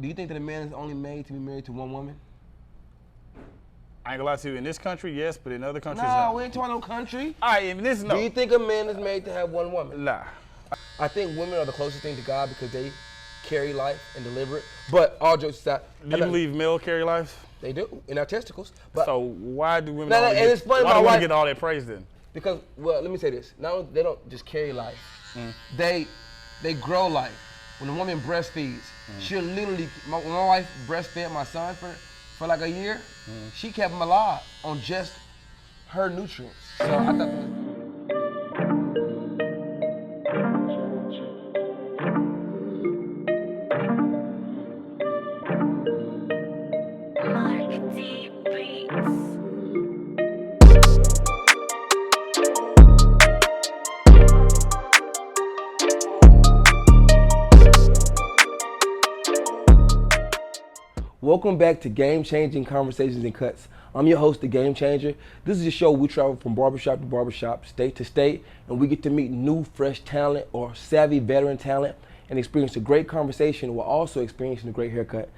Do you think that a man is only made to be married to one woman? I ain't gonna lie to you. In this country, yes, but in other countries, No, no. we ain't talking no country. All right, in this, no. Do you think a man is made to have one woman? Nah. I think women are the closest thing to God because they carry life and deliver it. But all jokes aside, Do you believe male carry life? they do in our testicles. But So why do women No, always and it's funny, why my do women wife- get all that praise then? because, well, let me say this. They don't just carry life. They grow life. When a woman breastfeeds, she'll literally. When my wife breastfed my son for like a year, she kept him alive on just her nutrients. So I thought. Welcome back to Game-Changing Conversations and Cuts. I'm your host, the Gamechanger. This is a show where we travel from barbershop to barbershop, state to state, and we get to meet new, fresh talent or savvy veteran talent and experience a great conversation while also experiencing a great haircut.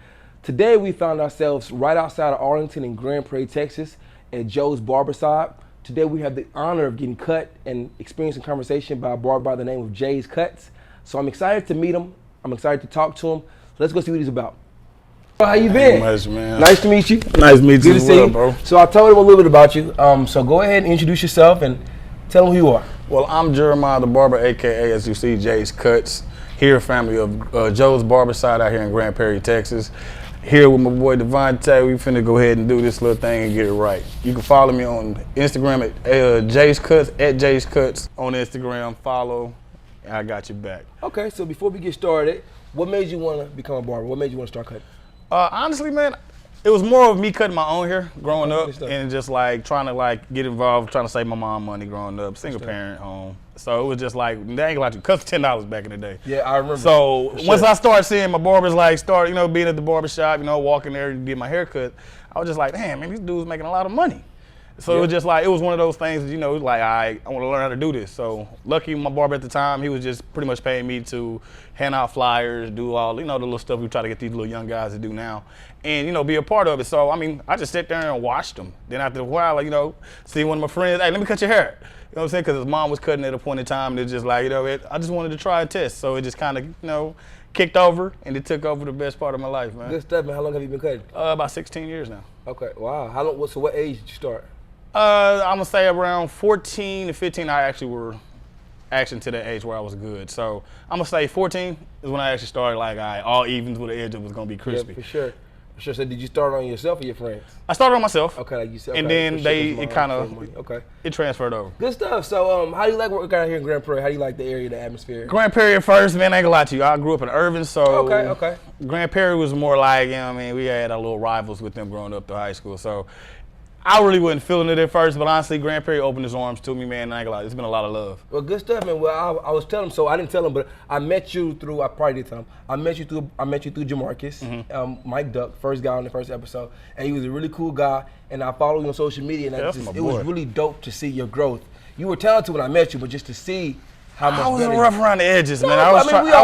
Today, we found ourselves right outside of Arlington in Grand Prairie, Texas at Joe's Barbercide. Today, we have the honor of getting cut and experiencing conversation by a barber by the name of Jayscutz. So I'm excited to meet him. I'm excited to talk to him. Let's go see what he's about. How you been? Much, man. Nice to meet you. Nice to meet you Good to as see well, you, bro. So I told him a little bit about you. So go ahead and introduce yourself and tell him who you are. Well, I'm Jeremiah the Barber, aka as you see, Jayscutz. Here, family of Joe's Barbercide out here in Grand Prairie, Texas. Here with my boy Devontae. We finna go ahead and do this little thing and get it right. You can follow me on Instagram at Jayscutz, at Jayscutz on Instagram. Follow, and I got you back. Okay, so before we get started, what made you want to become a barber? What made you want to start cutting? Honestly, man, it was more of me cutting my own hair growing up good stuff. and just like trying to like get involved, trying to save my mom money growing up, single parent home. So it was just like, they ain't gonna lie to you, cuts $10 back in the day. Yeah, I remember. So once I started seeing my barbers like start, being at the barbershop, walking there and get my hair cut, I was just like, damn, man, these dudes making a lot of money. So it was just like, it was one of those things, like, I want to learn how to do this. So lucky my barber at the time, he was just pretty much paying me to hand out flyers, do all, the little stuff we try to get these little young guys to do now. And, be a part of it. So, I just sit there and watched them. Then after a while, see one of my friends, hey, let me cut your hair. You know what I'm saying? Because his mom was cutting at a point in time. And it's just like, I just wanted to try a test. So it just kind of, kicked over and it took over the best part of my life, man. Good stuff, man. How long have you been cutting? About 16 years now. Okay, wow. How long? So what age did you start? I'm gonna say around 14 to 15. I actually were to that age where I was good. So I'm gonna say 14 is when I actually started. Like, all evens with the edge that was gonna be crispy. Yeah, for sure. For sure. So did you start on yourself or your friends? I started on myself. Okay, like you said. And okay, then for sure, it kind of okay. It transferred over. Good stuff. So how do you like working out here in Grand Prairie? How do you like the area, the atmosphere? Grand Prairie at first, man, I ain't gonna lie to you. I grew up in Irving, so Okay. Grand Prairie was more like, we had our little rivals with them growing up through high school. So I really wasn't feeling it at first, but honestly, Grand Prairie opened his arms to me, man, and I ain't gonna lie, it's been a lot of love. Well, good stuff, man. Well, I was telling him, so I didn't tell him, but I met you through, I probably did tell him, I met you through Jamarcus, Mike Duck, first guy on the first episode, and he was a really cool guy, and I follow you on social media, and it was really dope to see your growth. You were talented when I met you, but just to see how much I was better rough around the edges, man. No, I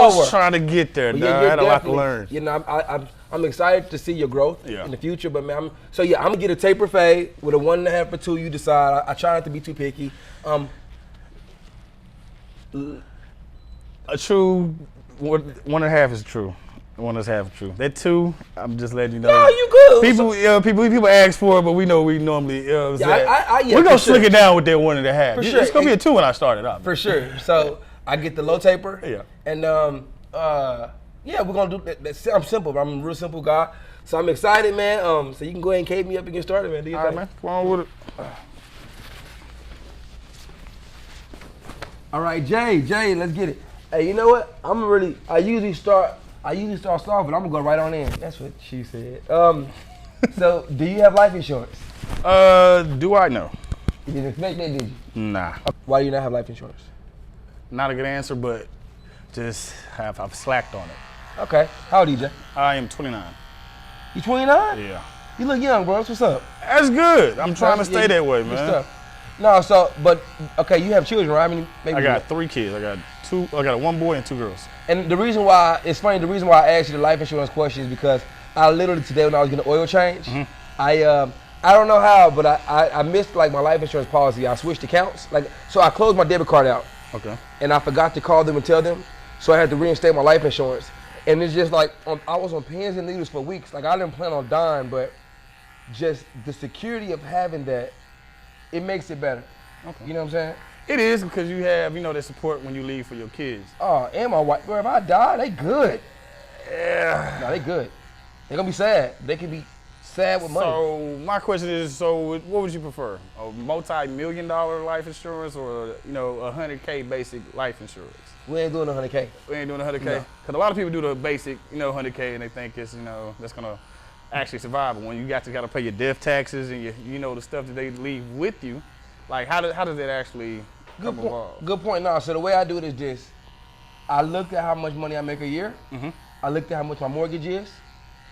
was trying to get there, Well, dog. I had a lot to learn. I'm excited to see your growth in the future, but man, I'm gonna get a taper fade with a 1.5 or 2. You decide. I try not to be too picky. A true 1.5 is true. 1.5 is true. That 2, I'm just letting you know. No, you good. People ask for it, but we know we normally. We're gonna slick it down with that 1.5. For sure. It's gonna be a 2 when I start it up. For sure. So I get the low taper. Yeah. And yeah, we're gonna do that. I'm simple. But I'm a real simple guy. So I'm excited, man. So you can go ahead and cave me up and get started, man. Do your All right, thing. man. Come on with it. All right, Jay, let's get it. Hey, you know what? I usually start soft, but I'm gonna go right on in. That's what she said. So do you have life insurance? Do I know? You didn't expect that, did you? Nah. Why do you not have life insurance? Not a good answer, but just I've slacked on it. Okay. How old are you, Jay? I am 29. You 29? Yeah. You look young, bro. What's up? That's good. I'm trying to stay that way, Good man. stuff. No, so, but, okay, you have children, right? I mean, maybe I got 3 kids. I got 1 boy and 2 girls. And the reason why, it's funny, the reason why I asked you the life insurance question is because I literally today when I was getting an oil change, I don't know how, but I missed like my life insurance policy. I switched accounts. So I closed my debit card out. Okay. And I forgot to call them and tell them. So I had to reinstate my life insurance. And it's just like, I was on pins and needles for weeks. Like I didn't plan on dying, but just the security of having that, it makes it better. Okay. You know what I'm saying? It is because you have, the support when you leave for your kids. Oh, and my wife, bro, if I die, they good. Yeah. No, they good. They're gonna be sad. They can be sad with money. So my question is, what would you prefer? A multi-million-dollar life insurance or, a 100K basic life insurance? We ain't doing 100K. We ain't doing 100K? No. Because a lot of people do the basic, 100K and they think it's, that's gonna actually survive. But when you gotta pay your death taxes and the stuff that they leave with you, like how does that actually come involved? Good point. No, so the way I do it is this. I looked at how much money I make a year. Mm-hmm. I looked at how much my mortgage is.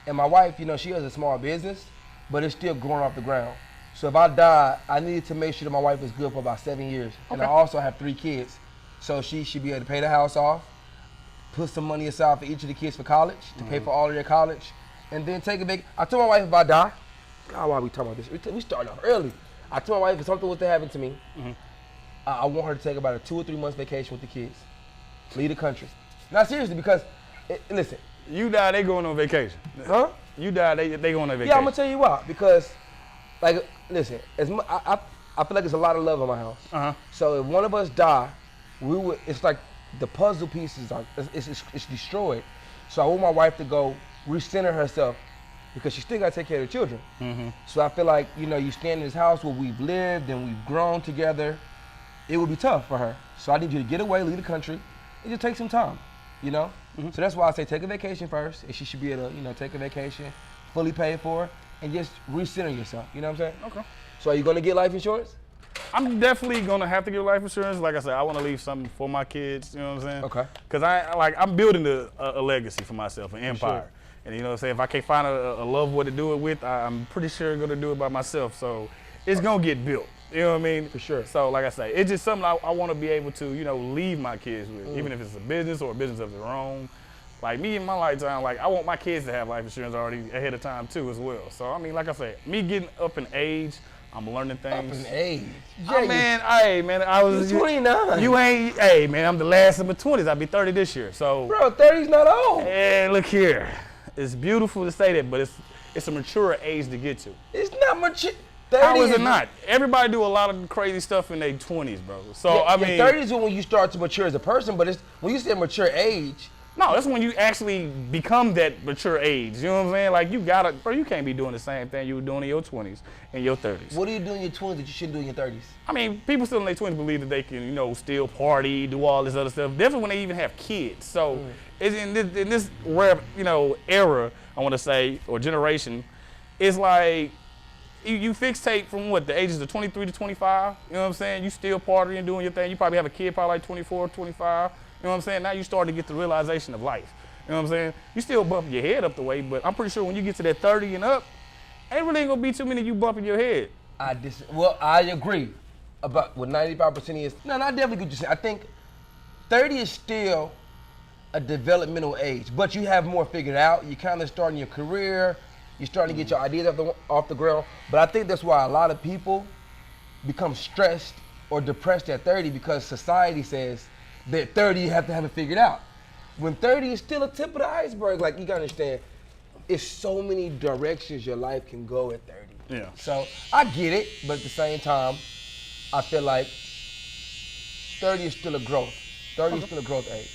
And my wife, she has a small business, but it's still growing off the ground. So if I die, I needed to make sure that my wife is good for about 7 years. Okay. And I also have 3 kids. So she should be able to pay the house off, put some money aside for each of the kids for college, to pay for all of their college, and then take a big, I told my wife if I die, God, why are we talking about this? We started off early. I told my wife if something was to happen to me, I want her to take about a 2 or 3 months vacation with the kids, leave the country. Not seriously, because, listen. You die, they going on vacation. Huh? You die, they going on vacation. Yeah, I'm gonna tell you why. Because, listen, I feel like there's a lot of love in my house. Uh-huh. So if one of us die, it's like the puzzle pieces it's destroyed. So I want my wife to go recenter herself because she still got to take care of the children. Mm-hmm. So I feel like, you stand in this house where we've lived and we've grown together, it would be tough for her. So I need you to get away, leave the country, and just take some time, Mm-hmm. So that's why I say take a vacation first, and she should be able to, take a vacation, fully paid for, and just recenter yourself, you know what I'm saying? Okay. So are you gonna get life insurance? I'm definitely gonna have to get life insurance. Like I said, I want to leave something for my kids. You know what I'm saying? Okay. Because I'm building a legacy for myself, an empire. Sure. And you know what I'm saying? If I can't find a loved one to do it with, I'm pretty sure gonna do it by myself. So it's gonna get built. You know what I mean? For sure. So like I say, it's just something I want to be able to, leave my kids with, even if it's a business or a business of their own. Like me in my lifetime, I want my kids to have life insurance already ahead of time too as well. So I mean, like I say, me getting up in age, I'm learning things. Up in age? Man, I was 29. You ain't, hey man, I'm the last of my 20s. I'll be 30 this year. So bro, 30's not old. Hey, look here. It's beautiful to say that, but it's a mature age to get to. It's not mature. How is it not? Everybody do a lot of crazy stuff in their 20s, bro. So I mean, 30 is when you start to mature as a person, but when you say mature age. No, that's when you actually become that mature age. You know what I'm saying? Like you can't be doing the same thing you were doing in your 20s and your 30s. What do you do in your 20s that you shouldn't do in your 30s? I mean, people still in their 20s believe that they can, still party, do all this other stuff. Definitely when they even have kids. So it's in this rare, era, I want to say, or generation, it's like you fixate from what, the ages of 23 to 25. You know what I'm saying? You still partying, doing your thing. You probably have a kid probably like 24, 25. You know what I'm saying? Now you starting to get the realization of life. You know what I'm saying? You still bumping your head up the way, but I'm pretty sure when you get to that 30 and up, ain't really gonna be too many of you bumping your head. I agree about what 95% is. No, I definitely get you saying. I think 30 is still a developmental age, but you have more figured out. You're kind of starting your career. You're starting to get your ideas off the ground. But I think that's why a lot of people become stressed or depressed at 30 because society says that 30 you have to have it figured out. When 30 is still a tip of the iceberg, like you gotta understand, it's so many directions your life can go at 30. Yeah. So I get it, but at the same time, I feel like 30 is still a growth. 30 is still a growth age.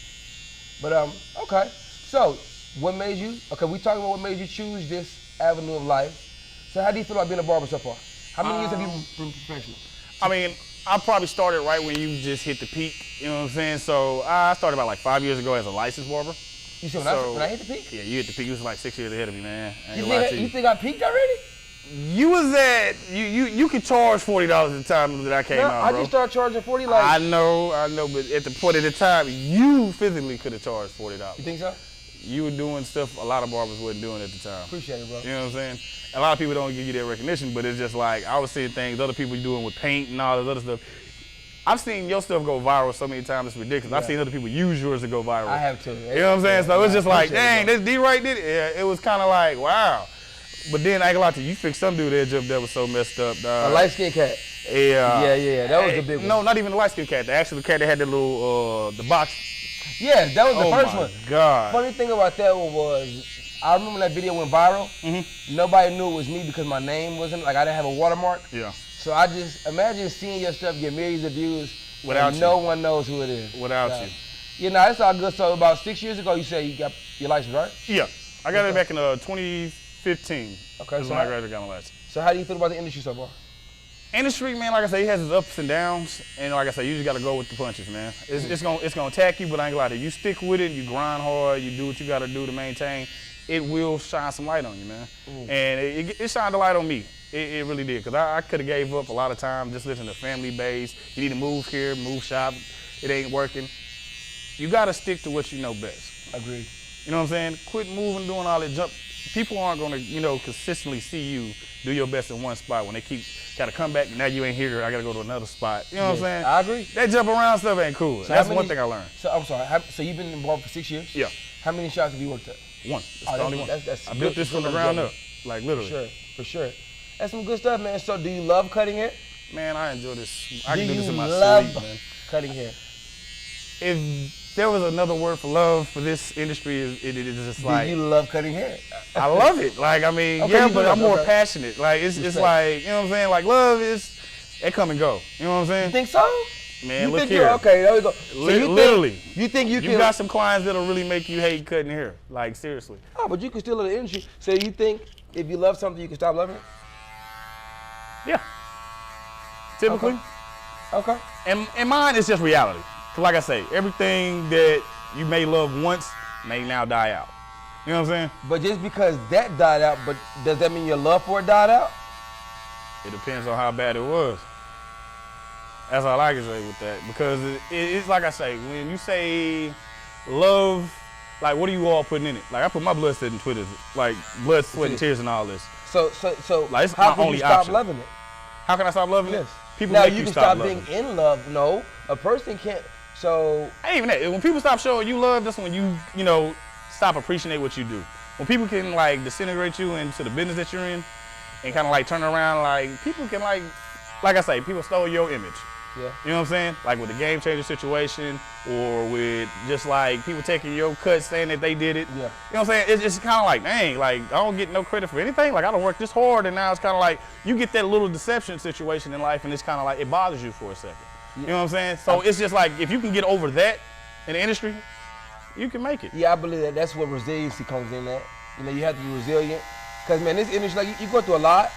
But okay. So we talking about what made you choose this avenue of life. So how do you feel about being a barber so far? How many years have you been professional? I mean, I probably started right when you just hit the peak, you know what I'm saying? So I started about like 5 years ago as a licensed barber. You said when I hit the peak? Yeah, you hit the peak. You was like 6 years ahead of me, man. You think I peaked already? You was at, you could charge $40 at the time that I came out, bro. I just started charging $40 I know, but at the point of the time, you physically could have charged $40. You think so? you were doing stuff a lot of barbers wasn't doing at the time. Appreciate it, bro. You know what I'm saying? A lot of people don't give you that recognition, but it's just like, I was seeing things other people doing with paint and all this other stuff. I've seen your stuff go viral so many times, it's ridiculous. I've seen other people use yours to go viral. I have too. You know what I'm saying? So it's just like, dang, this D-Right did it. Yeah, it was kind of like, wow. But then I ain't gonna lie to you, you fixed some dude edge up that was so messed up, dog. A light-skinned cat. Yeah. That was the big one. No, not even the light-skinned cat. The actual cat that had that little, the box. Yeah, that was the first one. Oh my God. Funny thing about that one was, I remember that video went viral. Nobody knew it was me because my name wasn't, like I didn't have a watermark. Yeah. So I just, imagine seeing your stuff get millions of views without and you. no one knows who it is. Without you. You know, it's all good. So about 6 years ago, you said you got your license, right? Yeah. I got it back in 2015. Okay. That's when I graduated, got my license. So how do you feel about the industry so far? Industry, man, like I said, it has its ups and downs, and like I said, you just gotta go with the punches, man. It's gonna attack you, but I ain't gonna lie to you. You stick with it, you grind hard, you do what you gotta do to maintain. It will shine some light on you, man. And it shined a light on me. It really did, because I could have gave up a lot of time just listening to family base. You need to move here, move shop. It ain't working. You gotta stick to what you know best. Agreed. You know what I'm saying? Quit moving, doing all that jump. People aren't gonna, consistently see you do your best in one spot when they keep gotta come back. Now you ain't here. I gotta go to another spot. You know what I'm saying? I agree. That jump around stuff ain't cool. So That's one thing I learned. So I'm sorry. So you've been in barber for 6 years? Yeah. How many shops have you worked at? One. It's the only one. That's I built this from the ground up, like literally. For sure. That's some good stuff, man. So do you love cutting hair? Man, I enjoy this. I do can do this in my love sleep, man. Cutting hair? If there was another word for love for this industry, it is just like. Do you love cutting hair? I love it. Like, I mean, Okay, yeah, you but do I'm more okay. passionate. Like, it's like, you know what I'm saying? Like, love is, it come and go. You know what I'm saying? You think so? Man, you look think here. Okay, there we go. So literally. You think you can? You got some clients that'll really make you hate cutting hair. Like, seriously. Oh, but you can still love the industry. So you think if you love something, you can stop loving it? Yeah. Typically. Okay. And mine is just reality. 'Cause like I say, everything that you may love once may now die out. You know what I'm saying? But just because that died out, but does that mean your love for it died out? It depends on how bad it was. That's all I can say with that. Because it's like I say, when you say love, like what are you all putting in it? Like I put my blood, sweat, and Twitter, like blood, sweat, and tears and all this. So like, it's how my can only you stop option. loving it? How can I stop loving Yes. it? People now make you can stop stop loving being in love. No, a person can't. So ain't even that. When people stop showing you love, that's when you stop appreciating what you do. When people can like disintegrate you into the business that you're in, and kind of like turn around, like people can like I say, people stole your image. yeah. You know what I'm saying? Like with the Gamechanger situation, or with just like people taking your cut saying that they did it. Yeah. You know what I'm saying? It's kind of like, dang, like I don't get no credit for anything. Like I don't work this hard, and now it's kind of like you get that little deception situation in life, and it's kind of like it bothers you for a second. You know what I'm saying? So it's just like if you can get over that in the industry, you can make it. Yeah, I believe that that's where resiliency comes in at. You know, you have to be resilient. Because, man, this industry, like, you go through a lot.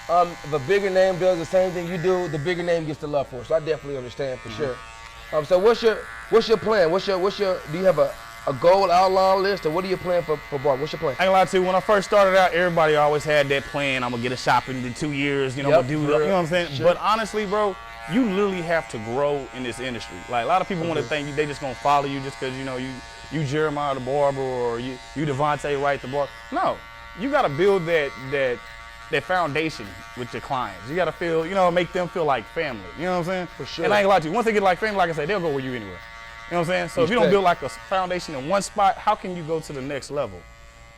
If a bigger name does the same thing you do, the bigger name gets the love for it. So I definitely understand for sure. So what's your plan? Do you have a goal outline list, or what are you planning for Barber? What's your plan? I ain't gonna lie to you, when I first started out, everybody always had that plan. I'm gonna get a shop in 2 years, I'm gonna do, you know what I'm saying? Sure. But honestly, bro, you literally have to grow in this industry. Like a lot of people want to think they just gonna follow you just because you Jeremiah the barber or you Devontae Wright the barber. No, you gotta build that foundation with your clients. You gotta feel, make them feel like family. You know what I'm saying? For sure. And I ain't gonna lie to you, once they get like family, like I said, they'll go with you anywhere. You know what I'm saying? So if you don't build like a foundation in one spot, how can you go to the next level?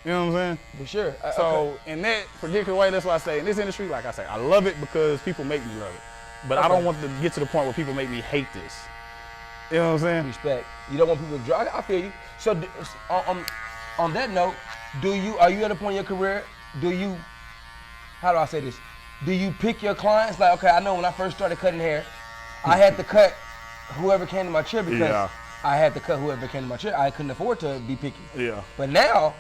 You know what I'm saying? For sure. So in that particular way, that's why I say in this industry, like I say, I love it because people make me love it. But I don't want to get to the point where people make me hate this. You know what I'm saying? Respect. You don't want people to drive. I feel you. So on that note, are you at a point in your career, how do I say this? Do you pick your clients? Like, okay, I know when I first started cutting hair, I had to cut whoever came to my chair because I had to cut whoever came to my chair. I couldn't afford to be picky. Yeah. But now,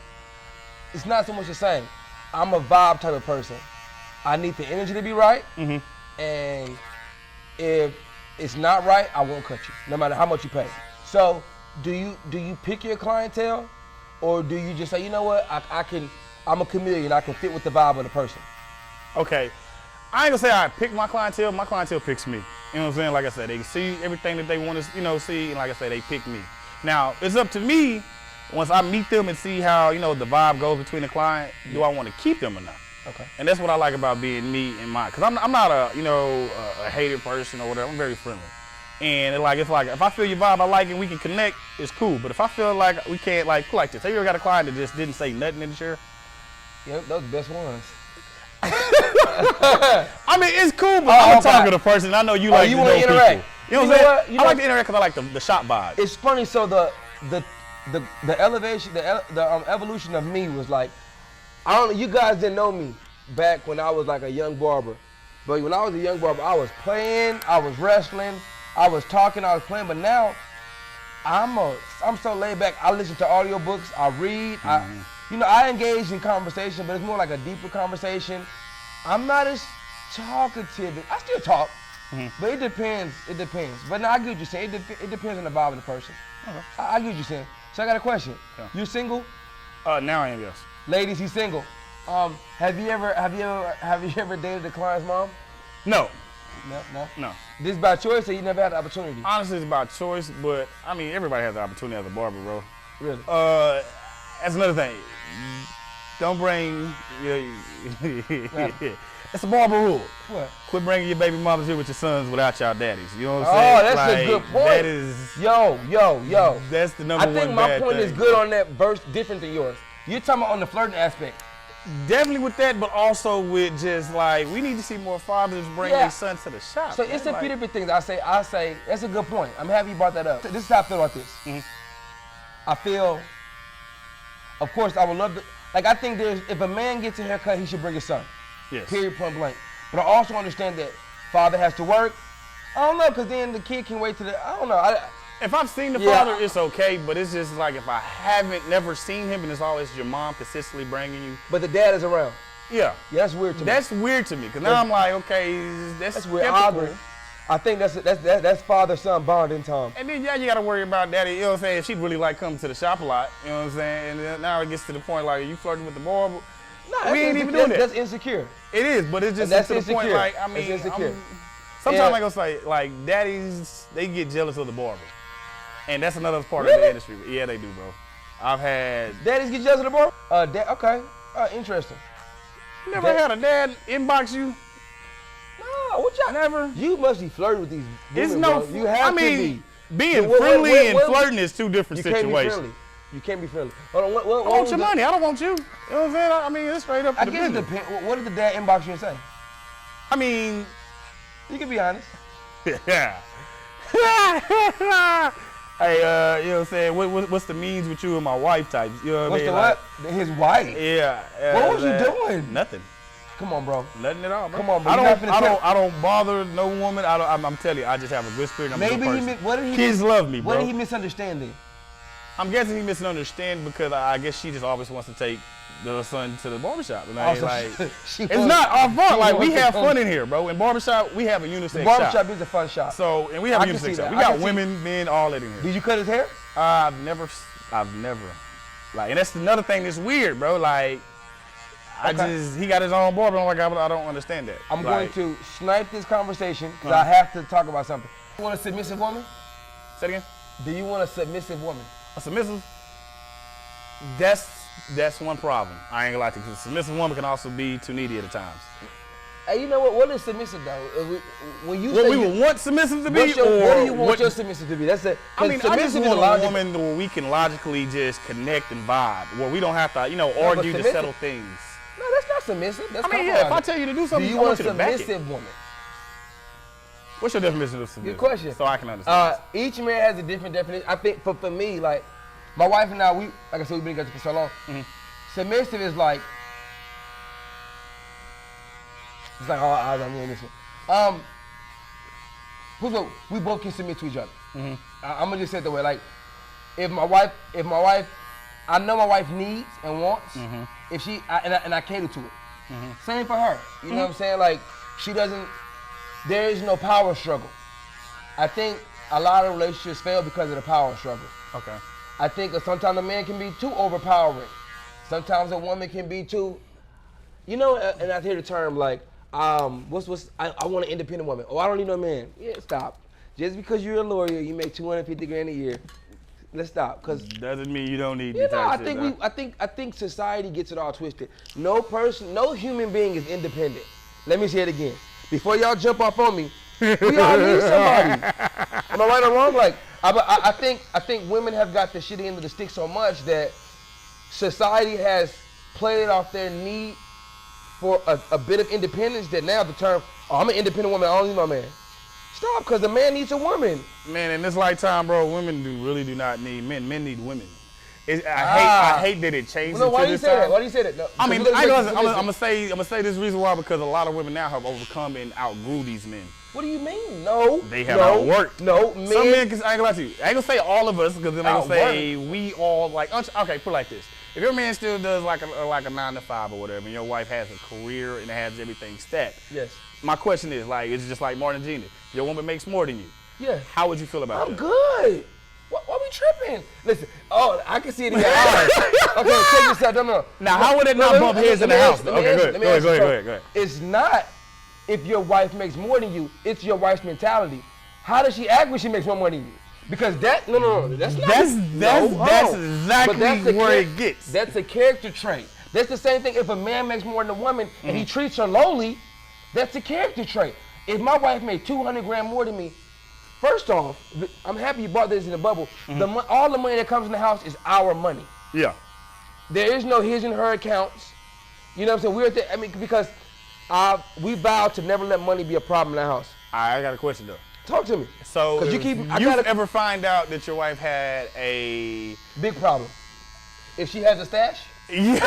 it's not so much the same. I'm a vibe type of person. I need the energy to be right, and if it's not right, I won't cut you, no matter how much you pay. So, do you pick your clientele, or do you just say, you know what, I'm a chameleon, I can fit with the vibe of the person? Okay, I ain't gonna say I pick my clientele picks me. You know what I'm saying? Like I said, they see everything that they want to, see, and like I said, they pick me. Now, it's up to me Once I meet them and see how, you know, the vibe goes between the client, do I want to keep them or not? Okay. And that's what I like about being me and mine. Because I'm not a, you know, a hated person or whatever. I'm very friendly. And it's like, if I feel your vibe, I like it, and we can connect, it's cool. But if I feel like we can't, like this. Have you ever got a client that just didn't say nothing in the chair? Yeah, those are the best ones. I mean, it's cool, but I'm talking to the person. I know you like to know people. Interact. You know what I'm saying? I like to interact because I like the shop vibe. It's funny. So the elevation, the evolution of me was like, I don't know. You guys didn't know me back when I was like a young barber, but when I was a young barber, I was playing, I was wrestling, I was talking, I was playing. But now, I'm so laid back. I listen to audiobooks, I read, I engage in conversation, but it's more like a deeper conversation. I'm not as talkative. I still talk, but it depends. It depends. But now I get what you're saying. It depends on the vibe of the person. Okay. I get what you're saying. So I got a question. Yeah. You single? Now I am, yes. Ladies, he's single. Have you ever dated the client's mom? No. No. This is by choice, or you never had the opportunity? Honestly, it's by choice, but I mean, everybody has the opportunity as a barber, bro. Really? That's another thing. Don't bring it's a barber rule. What? Quit bringing your baby mamas here with your sons without y'all daddies. You know what I'm saying? Oh, that's a good point. That is. Yo. That's the number one. I think my point is good on that verse, different than yours. You're talking about on the flirting aspect. Definitely with that, but also with just like, we need to see more fathers bring their sons to the shop. So it's a few different things. I say, that's a good point. I'm happy you brought that up. This is how I feel about this. I feel, of course, I would love to, like I think if a man gets a haircut, he should bring his son. Yes. Period, point blank. But I also understand that father has to work. I don't know, because then the kid can wait till I don't know. If I've seen the father, it's okay, but it's just like if I never seen him and it's always your mom consistently bringing you. But the dad is around. Yeah. That's weird to me. That's weird to me, because now I'm like, okay, that's weird. I agree. I think that's father-son bonding time. And then, you got to worry about daddy, you know what I'm saying? She'd really like coming to the shop a lot, you know what I'm saying? And then now it gets to the point like, are you flirting with the barber? No, we ain't even doing that. That's insecure. It is, but it's just to the point like, I mean, sometimes I go say, like, daddies, they get jealous of the barber. And that's another part of the industry. Yeah, they do, bro. I've had... Daddies get jealous of the barber? Okay. Interesting. You never had a dad inbox you? No, what y'all... Never? You must be flirting with these women, It's no... bro. You have to be. Being friendly and flirting is two different situations. You can't be friendly. Hold on, I want your money. I don't want you. You know what I'm saying? I mean, it's straight up to the business. I guess it depends. What did the dad inbox you and say? I mean... You can be honest. Yeah. Hey, you know what I'm saying? What's the means with you and my wife types? You know what I mean? What's the what? His wife? Yeah. What was you doing? Nothing. Come on, bro. Nothing at all, bro. Come on, bro. I don't bother no woman. I'm telling you, I just have a good spirit. I'm a good person. Kids love me, bro. What did he misunderstand then? I'm guessing he misunderstands because I guess she just always wants to take the son to the barbershop. And it's not our fault. Like, we have fun in here, bro. In barbershop, we have a unisex shop. Barbershop is a fun shop. So, and we have a unisex shop. We got women, men, all that in here. Did you cut his hair? I've never. Like, and that's another thing that's weird, bro. Like, he got his own barber. I'm like, I don't understand that. I'm going to snipe this conversation because I have to talk about something. You want a submissive woman? Say it again? Do you want a submissive woman? A submissive? That's one problem. I ain't gonna lie to you, because a submissive woman can also be too needy at times. Hey, you know what? What is submissive though? When you what we would want submissive to be, what do you want your submissive to be? That's it. I mean, I just want a woman where we can logically just connect and vibe, where we don't have to, argue to settle things. No, that's not submissive. That's if I tell you to do something, do you want a submissive woman? What's your definition of submissive? Good question. So I can understand. Each man has a different definition. I think for me, like, my wife and I, like I said, we've been together for so long. Submissive is like, it's like, I'm doing this one. We both can submit to each other. I'm gonna just say it the way, like, if my wife, I know my wife needs and wants, if she, and I cater to it. Same for her. You know what I'm saying? Like, there is no power struggle. I think a lot of relationships fail because of the power struggle. Okay. I think sometimes a man can be too overpowering. Sometimes a woman can be too, and I hear the term like, I want an independent woman. Oh, I don't need no man. Yeah, stop. Just because you're a lawyer, you make $250 grand a year, let's stop, because doesn't mean you don't need. I think society gets it all twisted. No human being is independent. Let me say it again. Before y'all jump off on me, we all need somebody. Am I right or wrong? Like, I think women have got the shitty end of the stick so much that society has played off their need for a bit of independence that now the term, I'm an independent woman, I don't need my man. Stop, because the man needs a woman. Man, in this lifetime, bro, women really do not need men. Men need women. I hate that it changed. No, why do you say that? Why do you say that? No, I mean, I'm gonna say this reason why, because a lot of women now have overcome and outgrew these men. What do you mean? No. They have outworked. No, men. Some men, I ain't gonna lie to you. I ain't gonna say all of us, because then I'm gonna say we all, like, okay, put it like this. If your man still does like a 9 to 5 or whatever, and your wife has a career and has everything stacked. Yes. My question is, like, it's just like Martin and Gina. Your woman makes more than you. Yeah. How would you feel about that? I'm good. Why we tripping? Listen, I can see it in your eyes. Okay, check this out. No. Now, how would it not bump heads in the house? Okay, go ahead. It's not if your wife makes more than you, it's your wife's mentality. How does she act when she makes more money than you? Because that's not. That's exactly where it gets. That's a character trait. That's the same thing if a man makes more than a woman and he treats her lowly, that's a character trait. If my wife made 200 grand more than me, first off, I'm happy you brought this in the bubble. All the money that comes in the house is our money. Yeah. There is no his and her accounts. You know what I'm saying? Because we vowed to never let money be a problem in the house. I got a question though. Talk to me. So, you ever find out that your wife had a big problem? If she has a stash? Yeah.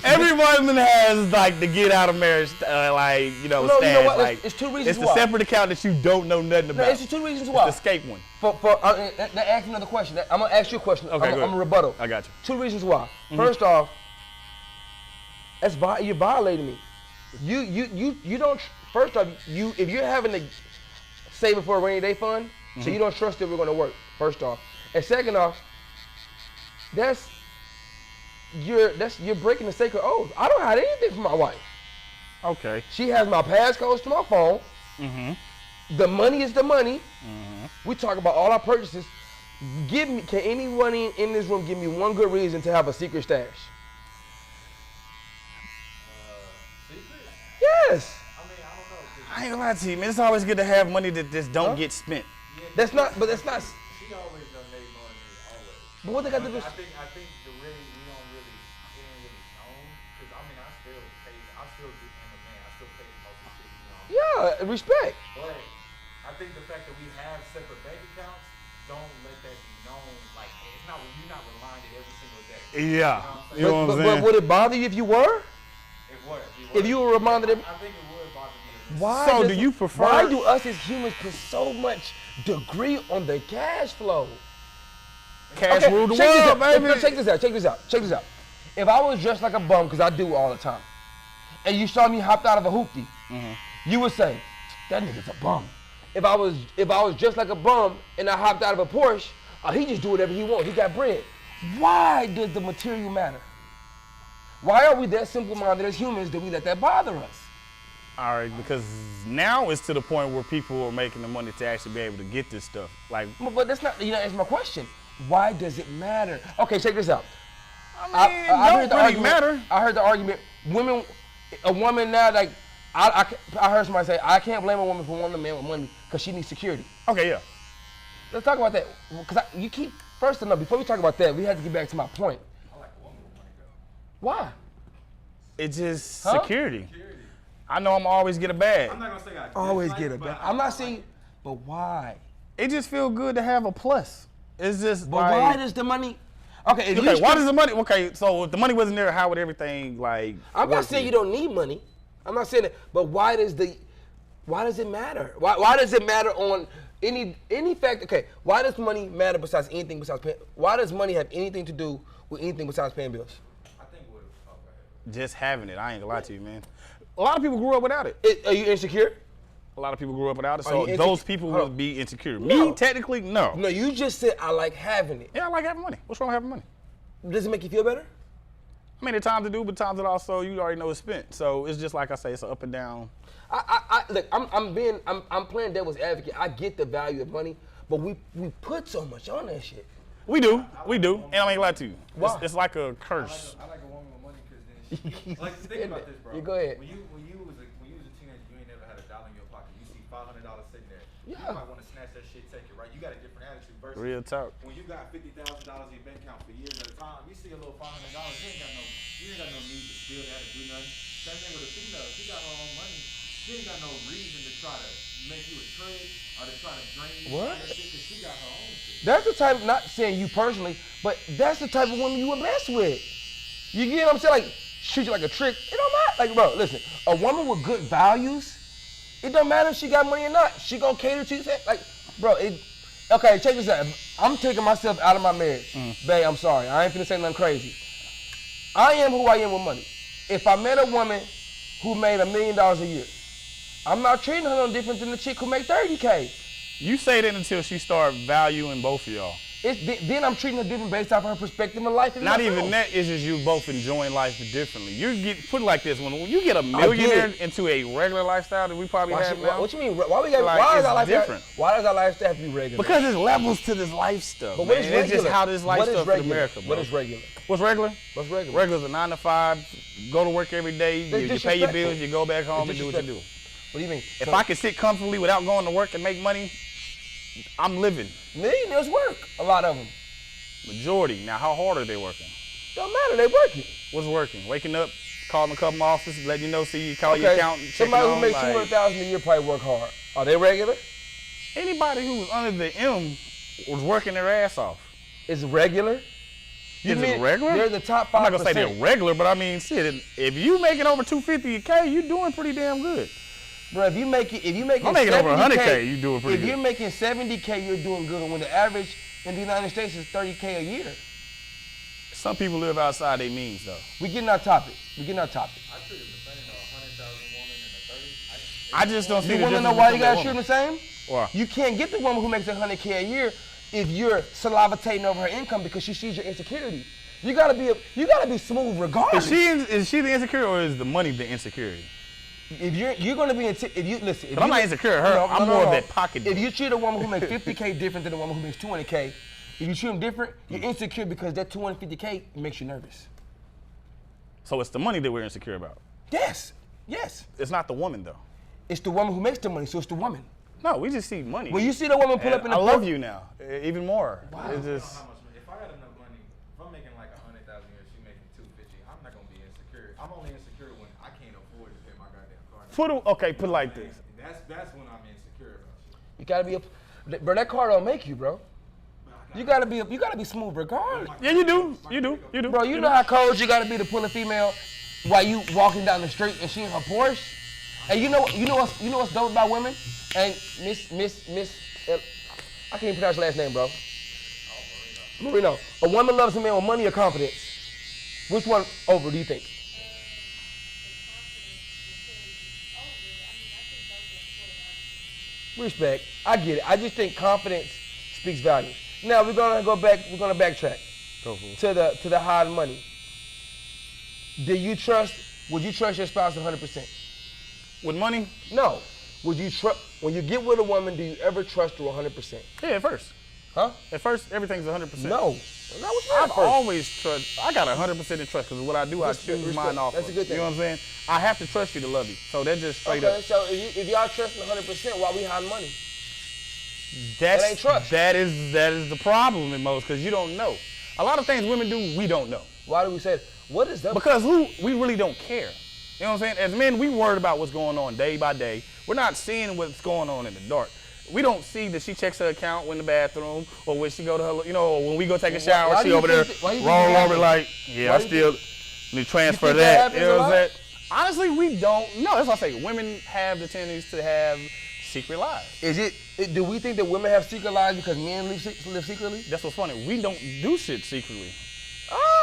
Every woman has like the get out of marriage, stash. You know what? Like, it's 2 reasons why. It's a separate account that you don't know nothing about. It's 2 reasons why. It's the escape one. Ask me another question. I'm gonna ask you a question. Okay, I'm gonna rebuttal. I got you. 2 reasons why. First off, you're violating me. You don't. First off, if you're having to save it for a rainy day fund, so you don't trust that we're gonna work. First off, and second off, you're breaking the sacred oath. I don't hide anything from my wife. Okay. She has my passcodes to my phone. The money is the money. We talk about all our purchases. Can anyone in this room give me one good reason to have a secret stash? Secret? Yes. I ain't gonna lie to you, man. It's always good to have money that just don't get spent. Yeah, that's not. She always done made money, always. But what they got to do? I think we don't really own, because I still do, I still pay most of the shit, Yeah, respect. But I think the fact that we have separate bank accounts, don't let that be known. Like, you're not reminded every single day. Yeah. You know what I'm saying? But would it bother you if you were? It would. If you were reminded I think it would bother me. Why do you prefer? Why do us as humans put so much degree on the cash flow? Cash rule the world, baby. Check this out. If I was dressed like a bum, because I do all the time, and you saw me hopped out of a hoopty, you would say, that nigga's a bum. If I was dressed like a bum and I hopped out of a Porsche, he just do whatever he wants. He got bread. Why does the material matter? Why are we that simple-minded as humans that we let that bother us? All right, because now it's to the point where people are making the money to actually be able to get this stuff. Like, but that's not. That's my question. Why does it matter? Okay, check this out. I don't really matter. I heard the argument. A woman now, like, I heard somebody say, I can't blame a woman for wanting a man with money because she needs security. Okay, yeah. Let's talk about that. Because first enough, before we talk about that, we have to get back to my point. I like a woman with money, though. Why? It's just security. I know I'm always get a bag. I'm not gonna say I always get a bag. I'm not saying, but why? It just feels good to have a plus. It's just. But why does the money? Okay. Why does the money? Okay, so if the money wasn't there, how would everything like? I'm not saying you don't need money. I'm not saying that. But why does it matter? Why does it matter on any fact? Okay. Why does money matter besides anything besides paying? Why does money have anything to do with anything besides paying bills? I think just having it. I ain't gonna lie to you, man. A lot of people grew up without it. Are you insecure? A lot of people grew up without it, so those people will be insecure. No. Me, technically, no. No, you just said I like having it. Yeah, I like having money. What's wrong with having money? Does it make you feel better? I mean, there are times to do, but times that also you already know it's spent. So it's just like I say, it's an up and down. Look, I'm playing devil's advocate. I get the value of money, but we put so much on that shit. We do. And I ain't lie to you. Why? It's like a curse. I like a woman with money because then she, like, think about this, bro. You go ahead. When you was a teenager, you ain't never had $1 in your pocket. You see $500 sitting there. Yeah. You might want to snatch that shit, take it, right? You got a different attitude versus Real talk. when you got $50,000 in your bank account for years at a time. You see a little $500, you ain't got no need to steal that or do nothing. Same thing with a female. She got her own money. She ain't got no reason to try to make you a trick or to try to drain you. What? Because she got her own shit. That's the type, not saying you personally, but that's the type of woman you would mess with. You get what I'm saying? Like, treat you like a trick. It don't matter. Like, bro, listen, a woman with good values, it don't matter if she got money or not. She gonna cater to you. Like, bro, okay, check this out. I'm taking myself out of my marriage. Babe, I'm sorry. I ain't finna say nothing crazy. I am who I am with money. If I met a woman who made $1 million a year, I'm not treating her no different than the chick who make 30K. You say that until she start valuing both of y'all. Then I'm treating her different based off her perspective of life. Not even that, it's just you both enjoying life differently. Put it like this, when you get a millionaire into a regular lifestyle that we probably have now. What you mean? Why we got? Like, why is it's our lifestyle different. Why does our lifestyle have to be regular? Because there's levels to this life stuff. But what is regular? It's just how this life What is stuff in regular? America, bro. What is regular? What's regular? What's regular? Regular's a 9 to 5, go to work every day, you pay your disrespectful. bills, you go back home and It's do what you do. disrespectful. What do you mean? If I can sit comfortably without going to work and make money, I'm living. Millionaires work, a lot of them. Majority. Now, how hard are they working? Don't matter, they working. What's working? Waking up, calling a couple offices, letting you know, see you call your accountant, checking somebody who on, makes like, $200,000 a year probably work hard. Are they regular? anybody who was under the M was working their ass off. Is regular? Is it regular? They're the top 5%. I'm not gonna say they're regular, but I mean, shit. If you making over $250K, you doing pretty damn good. Bro, if you make I'm making over 100K, you doing pretty good. If you're making 70K, you're doing good. When the average in the United States is 30K a year. Some people live outside their means, though. We getting our topic. I treat it the same, though. 100,000 woman and a 30. I just don't see the You want to difference. know why you between guys that treat them the same? Why? You can't get the woman who makes 100K a year if you're salivating over her income because she sees your insecurity. You gotta be smooth regardless. Is she the insecure or is the money the insecurity? If you're gonna be if you listen. If I'm you, not insecure of her. I'm more of that pocket. If you treat a woman who makes 50K different than a woman who makes 200K, if you treat them different, you're insecure because that 250K makes you nervous. So it's the money that we're insecure about. Yes. It's not the woman though. It's the woman who makes the money, so it's the woman. No, we just see money. When you see the woman pull up in the I love you now, even more. Wow. It's just. How much money? If I had enough money, if I'm making like 100,000 a year, she making 250, I'm not gonna be insecure. I'm only insecure when I can't afford to pay my goddamn car. Put it like this. That's when I'm insecure about shit. You gotta be bro. That car don't make you, bro. You gotta be smooth regardless. Yeah, you do. Bro, you know how cold you gotta be to pull a female while you walking down the street and she in her Porsche. And you know what's dope about women? And Miss, I can't even pronounce your last name, bro. Marino. A woman loves a man with money or confidence. Which one over do you think? Respect. I get it. I just think confidence speaks volumes. Now we're gonna go back. We're gonna backtrack to the high money. Would you trust your spouse 100%? With money? No. Would you trust when you get with a woman? Do you ever trust her 100%? Yeah, at first. Huh? At first, everything's 100%. No. I've always trust. I got 100% in trust because what I do, I choose mine off. That's a good thing. You know what I'm saying? I have to trust you to love you. So that's just straight up. Okay, so if y'all trust 100%, why we hide money? That ain't trust. That is the problem in most because you don't know. A lot of things women do, we don't know. Why do we say that? What is that? Because we really don't care. You know what I'm saying? As men, we worried about what's going on day by day. We're not seeing what's going on in the dark. We don't see that she checks her account when in the bathroom or when she go to her, or when we go take a shower, she over there roll over like, yeah, I still need to transfer that. You know what I'm saying? Honestly, we don't know. That's why I say women have the tendency to have secret lives. Do we think that women have secret lives because men live secretly? That's what's funny. We don't do shit secretly.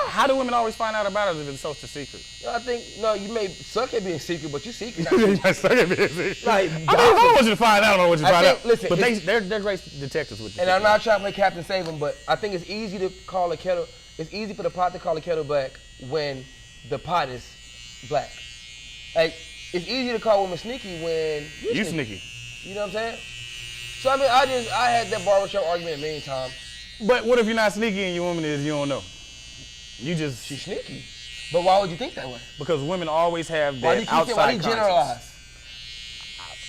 How do women always find out about us if it's such a secret? I think, you may suck at being secret, but you secret. Suck at being secret. Like, I don't want you to find out. I don't want you to find out. Listen, but they're great detectives with this. And I'm not trying to play Captain Save 'em, but I think it's easy to call a kettle. It's easy for the pot to call a kettle black when the pot is black. Like, it's easy to call women sneaky when you sneaky. You know what I'm saying? So I mean, I had that barbershop argument a million times. But what if you're not sneaky and your woman is, you don't know? You just She's sneaky. But why would you think that way? because women always have Why do that you outside why do you generalize? conscience.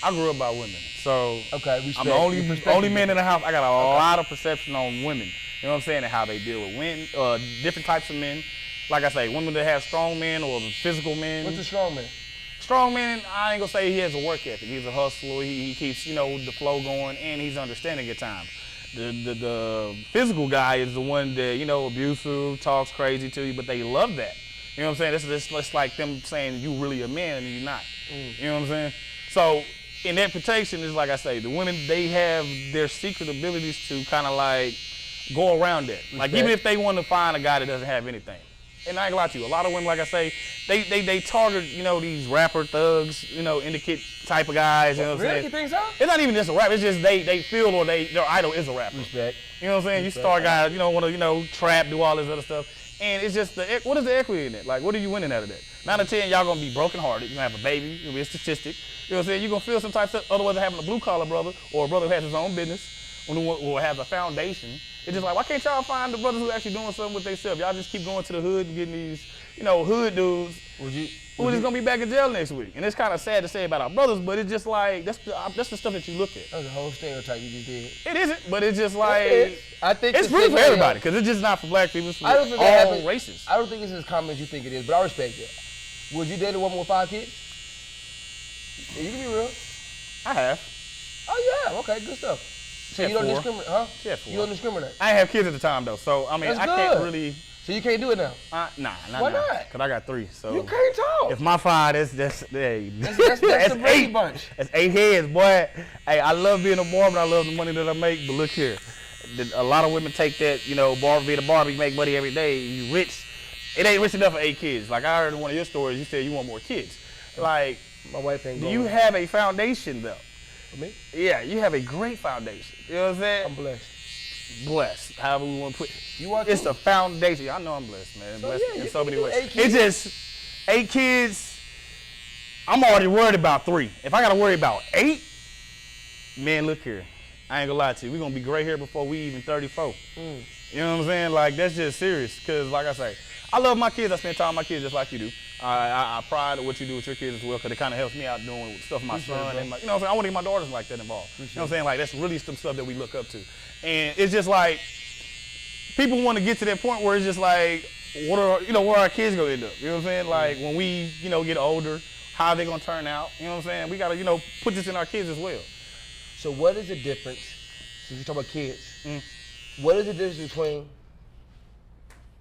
I grew up by women, so Okay, I'm the only man in the house. I got a lot of perception on women. You know what I'm saying? And how they deal with women, different types of men. Like I say, women that have strong men or physical men. What's a strong man? Strong man, I ain't gonna say he has a work ethic. He's a hustler. He keeps, the flow going, and he's understanding at times. The physical guy is the one that, abusive, talks crazy to you, but they love that. You know what I'm saying? It's like them saying you really a man and you're not. You know what I'm saying? So in that protection, is like I say, the women, they have their secret abilities to kind of like go around that. Like even if they want to find a guy that doesn't have anything. And I ain't gonna lie to you, a lot of women, like I say, they target, these rapper thugs, indicate type of guys, you know what I'm saying? You think so? It's not even just a rap, it's just they feel or their idol is a rapper. Respect. You know what I'm saying? You start guys, want to, trap, do all this other stuff. And it's just, what is the equity in it? Like, what are you winning out of that? 9 out of 10, y'all gonna be brokenhearted. You're gonna have a baby, you're gonna be a statistic. You know what I'm saying? You're gonna feel some type of, otherwise than having a blue collar brother or a brother who has his own business or has a foundation. It's just like, why can't y'all find the brothers who actually doing something with themselves? Y'all just keep going to the hood and getting these, hood dudes who's just gonna be back in jail next week. And it's kind of sad to say about our brothers, but it's just like, that's the stuff that you look at. That's a whole stereotype you just did. It isn't, but it's just like, I think it's really for everybody, because it's just not for black people, it's for all races. I don't think it's as common as you think it is, but I respect it. Would you date a woman with 5 kids? Yeah, you can be real. I have. Oh yeah, okay, good stuff. So you don't 4. discriminate, huh? She had 4. You don't discriminate. I didn't have kids at the time though, so I mean, That's I good. can't really. So you can't do it now? Nah, Why not? Because I got 3, so. You can't talk. If my 5, that's hey. That's the Brady 8. bunch. That's 8 heads, boy. Hey, I love being a barber. I love the money that I make. But look here, a lot of women take that, barber being a barber, you make money every day. You rich. It ain't rich enough for 8 kids. Like I heard in one of your stories, you said you want more kids. Like, my wife ain't do going. you have a foundation though? For me? Yeah, you have a great foundation. You know what I'm saying? I'm blessed. Blessed, however we want to put it. You are It's too. the foundation. I know I'm blessed, man. Blessed yeah, in you so many can do ways. 8 kids. It's just 8 kids. I'm already worried about 3. If I gotta worry about 8, man, look here. I ain't gonna lie to you. We're gonna be gray hair before we even 34. You know what I'm saying? Like, that's just serious. Cause like I say, I love my kids. I spend time with my kids just like you do. I pride in what you do with your kids as well, because it kind of helps me out doing stuff with my son. And my, you know what I'm saying? I want to get my daughters like that involved. You know what I'm saying? Like, that's really some stuff that we look up to. And it's just like, people want to get to that point where it's just like, where are our kids going to end up? You know what I'm saying? Like, when we, get older, how are they going to turn out? You know what I'm saying? We got to, put this in our kids as well. So what is the difference, since you talk about kids, what is the difference between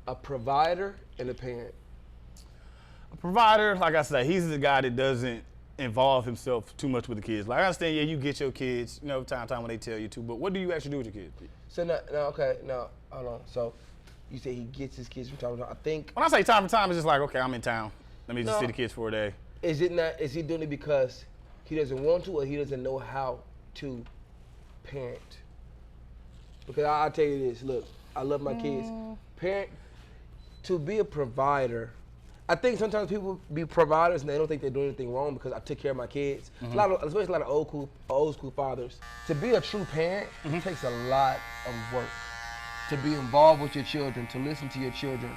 a provider and a parent? A provider, like I said, he's the guy that doesn't involve himself too much with the kids. Like, I understand, yeah, you get your kids, time to time when they tell you to, but what do you actually do with your kids? So hold on. So you say he gets his kids from time to time. I think. When I say time to time, it's just like, okay, I'm in town. Let me just see the kids for a day. Is he doing it because he doesn't want to, or he doesn't know how to parent? Because I'll tell you this, look, I love my kids. To be a provider, I think sometimes people be providers and they don't think they're doing anything wrong because I took care of my kids. Especially a lot of old school fathers. To be a true parent takes a lot of work. To be involved with your children, to listen to your children.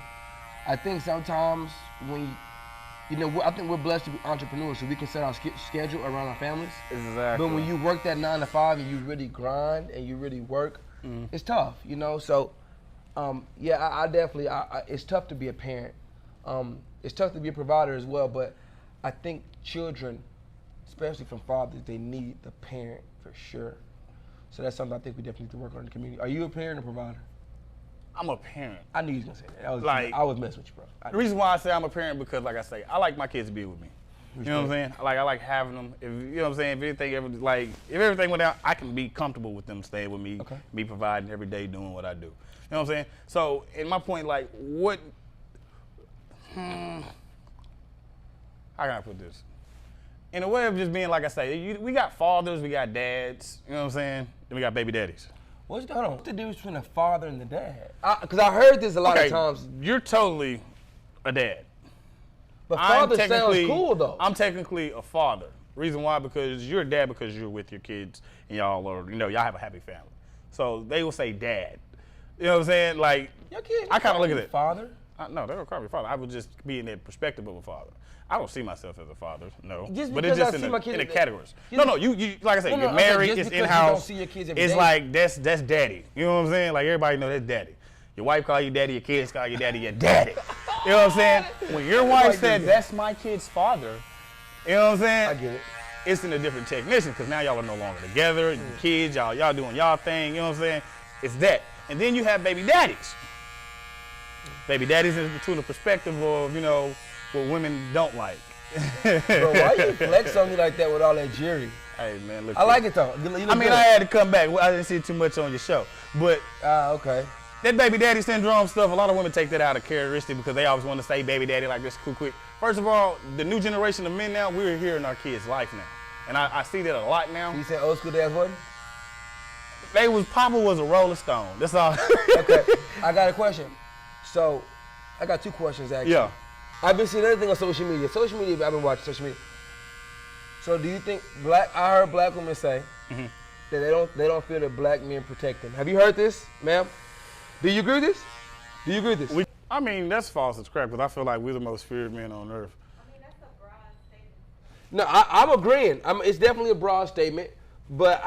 I think sometimes when I think we're blessed to be entrepreneurs, so we can set our schedule around our families. Exactly. But when you work that 9 to 5 and you really grind and you really work, it's tough, So, I definitely, it's tough to be a parent. It's tough to be a provider as well, but I think children, especially from fathers, they need the parent for sure. So that's something I think we definitely need to work on in the community. Are you a parent or provider? I'm a parent. I knew you was gonna say that. I was messing with you, bro. The reason why I say I'm a parent because, like I say, I like my kids to be with me. You know what I'm saying? I like having them. If you know what I'm saying, if everything went out, I can be comfortable with them staying with me, me providing every day, doing what I do. You know what I'm saying? So, in my point, like, what? How can I put this? In a way of just being, like I say, we got fathers, we got dads. You know what I'm saying? Then we got baby daddies. What's the difference between a father and the dad? Because I heard this a lot of times. You're totally a dad. But father sounds cool, though. I'm technically a father. Reason why? Because you're a dad because you're with your kids and y'all are, y'all have a happy family. So they will say dad. You know what I'm saying? Like, Your kid I kind of look at it. Father. No, they don't call me father. I would just be in the perspective of a father. I don't see myself as a father, no. Just but it's because just I see my kids, in the categories. just- No, you like I said, No, you're okay, married, just it's because you in-house. don't see your kids every it's day. like that's daddy. You know what I'm saying? Like everybody know that's daddy. Your wife call you daddy, your kids call you daddy, your daddy. You know what I'm saying? When your wife said that's my kid's father, you know what I'm saying? I get it. It's in a different technician because now y'all are no longer together. Kids, y'all doing y'all thing. You know what I'm saying? It's that. And then you have baby daddies. Baby daddies is between the perspective of, you know, what women don't like. Bro, why you flex on me like that with all that jury? Hey man, look. I like it though. I mean, I had to come back. I didn't see too much on your show, but okay. that baby daddy syndrome stuff. A lot of women take that out of characteristic because they always want to say baby daddy like this quick. First of all, the new generation of men now, we're here in our kids' life now, and I see that a lot now. You said old school dads wasn't? Papa was a Rolling Stone. That's all. Okay, I got a question. So, I got two questions actually. Yeah. I've been seeing everything on social media. I've been watching social media. So, do you think I heard black women say that they don't feel that black men protect them. Have you heard this, ma'am? Do you agree with this? Do you agree with this? I mean, that's false as crap because I feel like we're the most feared men on earth. I mean, that's a broad statement. No, I'm agreeing. It's definitely a broad statement, but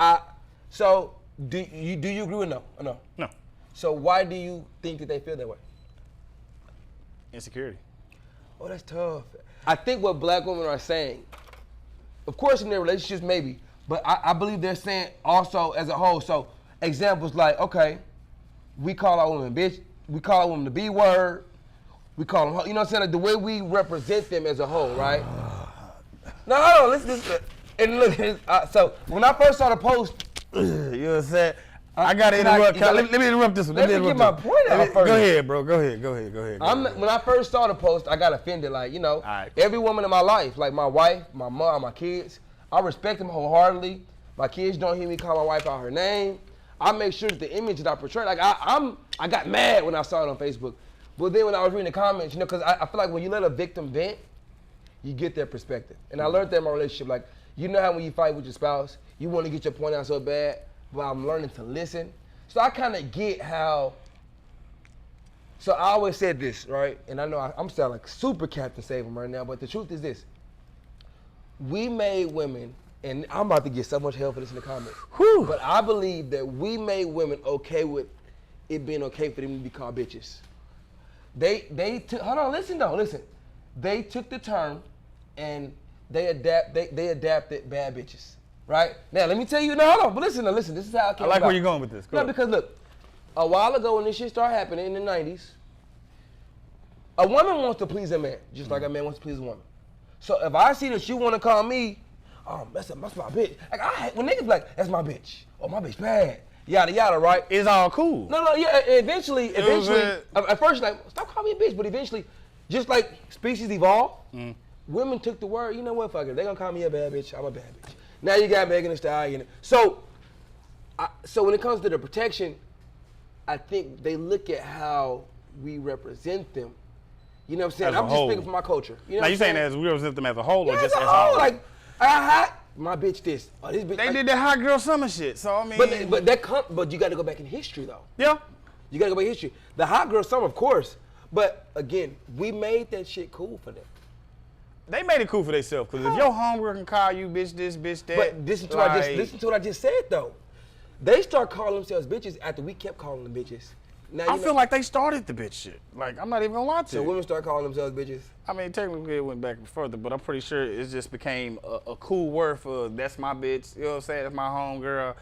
so do you agree with no? Or no? No. So why do you think that they feel that way? Insecurity. Oh, that's tough. I think what black women are saying, of course in their relationships maybe, but I believe they're saying also as a whole. So examples like, okay, we call our women bitch, we call our women the B word, we call them, you know what I'm saying? Like the way we represent them as a whole, right? No, hold on, listen. And look, so when I first saw the post, You know what I'm saying? I gotta interrupt. Let me interrupt this one. Let me get my point out first. Go ahead, bro. Go ahead. When I first saw the post, I got offended. Like, you know, right. Every woman in my life, like my wife, my mom, my kids, I respect them wholeheartedly. My kids don't hear me call my wife out her name. I make sure that the image that I portray, like I got mad when I saw it on Facebook. But then when I was reading the comments, you know, because I feel like when you let a victim vent, you get their perspective. And I learned that in my relationship. Like, you know how when you fight with your spouse, you want to get your point out so bad, but I'm learning to listen. So I kind of get how, so I always said this, right? And I know I'm sounding like super Captain Save 'em right now, but the truth is this. We made women, and I'm about to get so much hell for this in the comments, but I believe that we made women okay with it being okay for them to be called bitches. They took, hold on, listen. They took the term and they adapted bad bitches. Right? Now, let me tell you, no, hold on, but listen, this is how I came I like about. where you're going with this. Go No, ahead. because look, a while ago when this shit started happening in the 90s, a woman wants to please a man, just like a man wants to please a woman. So if I see that you want to call me, that's my bitch. Like, when niggas be like, that's my bitch, or my bitch bad, yada, yada, right? It's all cool. No, yeah, eventually, at first, like, stop calling me a bitch, but eventually, just like species evolve, women took the word, you know what, fuck it, they gonna call me a bad bitch, I'm a bad bitch. Now you got Megan Thee Stallion. So when it comes to the protection, I think they look at how we represent them. You know what I'm saying? As a I'm just whole. speaking for my culture. You know Now what you I'm saying as we represent them as a whole, or Yeah, just as as a a whole, whole? like, my bitch this, or this bitch. They like, did that hot girl summer shit. So I mean, but you got to go back in history though. yeah. You got to go back in history. The hot girl summer, of course, but again, we made that shit cool for them. They made it cool for themselves because if your homegirl can call you bitch this, bitch that. But listen to what I just said though. They start calling themselves bitches after we kept calling them bitches. Now I feel like they started the bitch shit. Like I'm not even gonna lie to so you. women start calling themselves bitches. I mean, technically it went back and further, but I'm pretty sure it just became a cool word for that's my bitch. You know what I'm saying? That's my homegirl.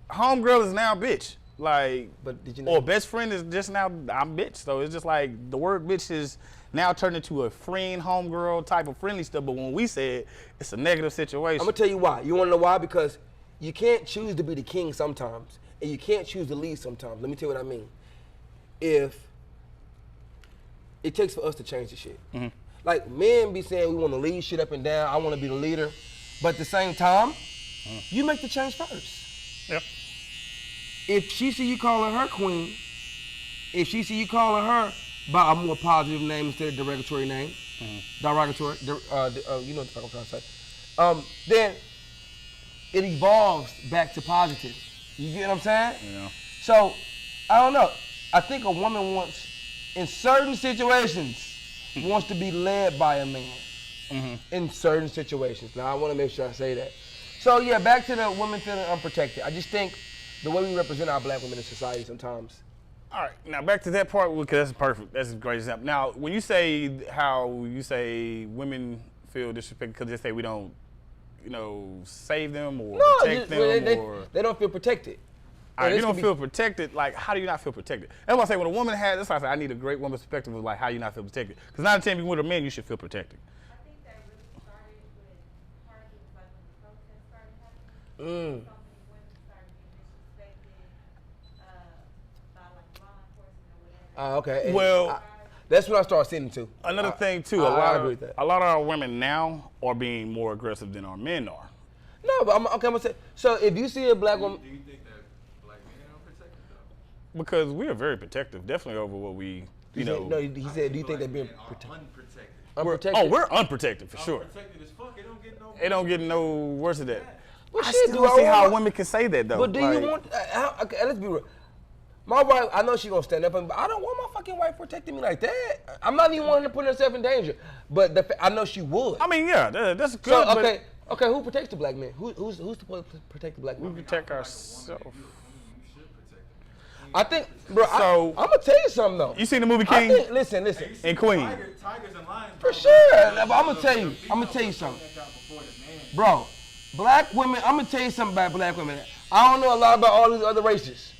Homegirl is now bitch. Like, But did you know? or best friend is just now I'm bitch. So it's just like the word bitch is now turned into a friend, homegirl type of friendly stuff. But when we say it, it's a negative situation. I'm gonna tell you why. You wanna know why? Because you can't choose to be the king sometimes, and you can't choose to lead sometimes. Let me tell you what I mean. If it takes for us to change the shit. Like men be saying we want to lead shit up and down. I want to be the leader, but at the same time, you make the change first. Yeah. If she see you calling her queen, if she see you calling her by a more positive name instead of derogatory name, derogatory, you know what the fuck I'm trying to say, then it evolves back to positive. You get what I'm saying? Yeah. So, I don't know. I think a woman wants, in certain situations, wants to be led by a man. In certain situations. Now I want to make sure I say that. So yeah, back to the women feeling unprotected. I just think the way we represent our black women in society sometimes. All right, now back to that part because that's perfect. That's a great example. Now, when you say how you say women feel disrespected because they say we don't, save them or protect them, they don't feel protected. All right, you don't feel protected. Like, how do you not feel protected? That's why I say when a woman has, that's why I say I need a great woman's perspective of like how you not feel protected. Because 9 out of 10 people with a man, you should feel protected. I think that really started with parties, like when the protests started happening. So many women started being disrespected by like law enforcement or whatever. Okay. Well, that's what I started seeing too. another thing too, I agree with that. a lot of our women now are being more aggressive than our men are. No, but I'm gonna say. So if you see a black woman, Do you think that black men are protected though? Because we are very protective, definitely over what we, you know. no, he said, do you think they're being Black men are unprotected? unprotected. Oh, we're unprotected for sure. Unprotected as fuck. It don't get no. It don't get no worse than that. Well, I shit, still do don't see I how want- women can say that though. But do Like, you want? Okay, let's be real. My wife, I know she gonna stand up, but I don't want my fucking wife protecting me like that. I'm not even wanting to put herself in danger, but I know she would. I mean, yeah, that's good. So but okay, who protects the black man? Who's supposed to protect the black we man? protect ourselves. You should protect them. I think, bro. So- I'm gonna tell you something though. You seen the movie I King think, listen. and Queen? Tigers and lions. For sure. But I'm gonna tell you something. Bro, black women, I'm gonna tell you something about black women. I don't know a lot about all these other races.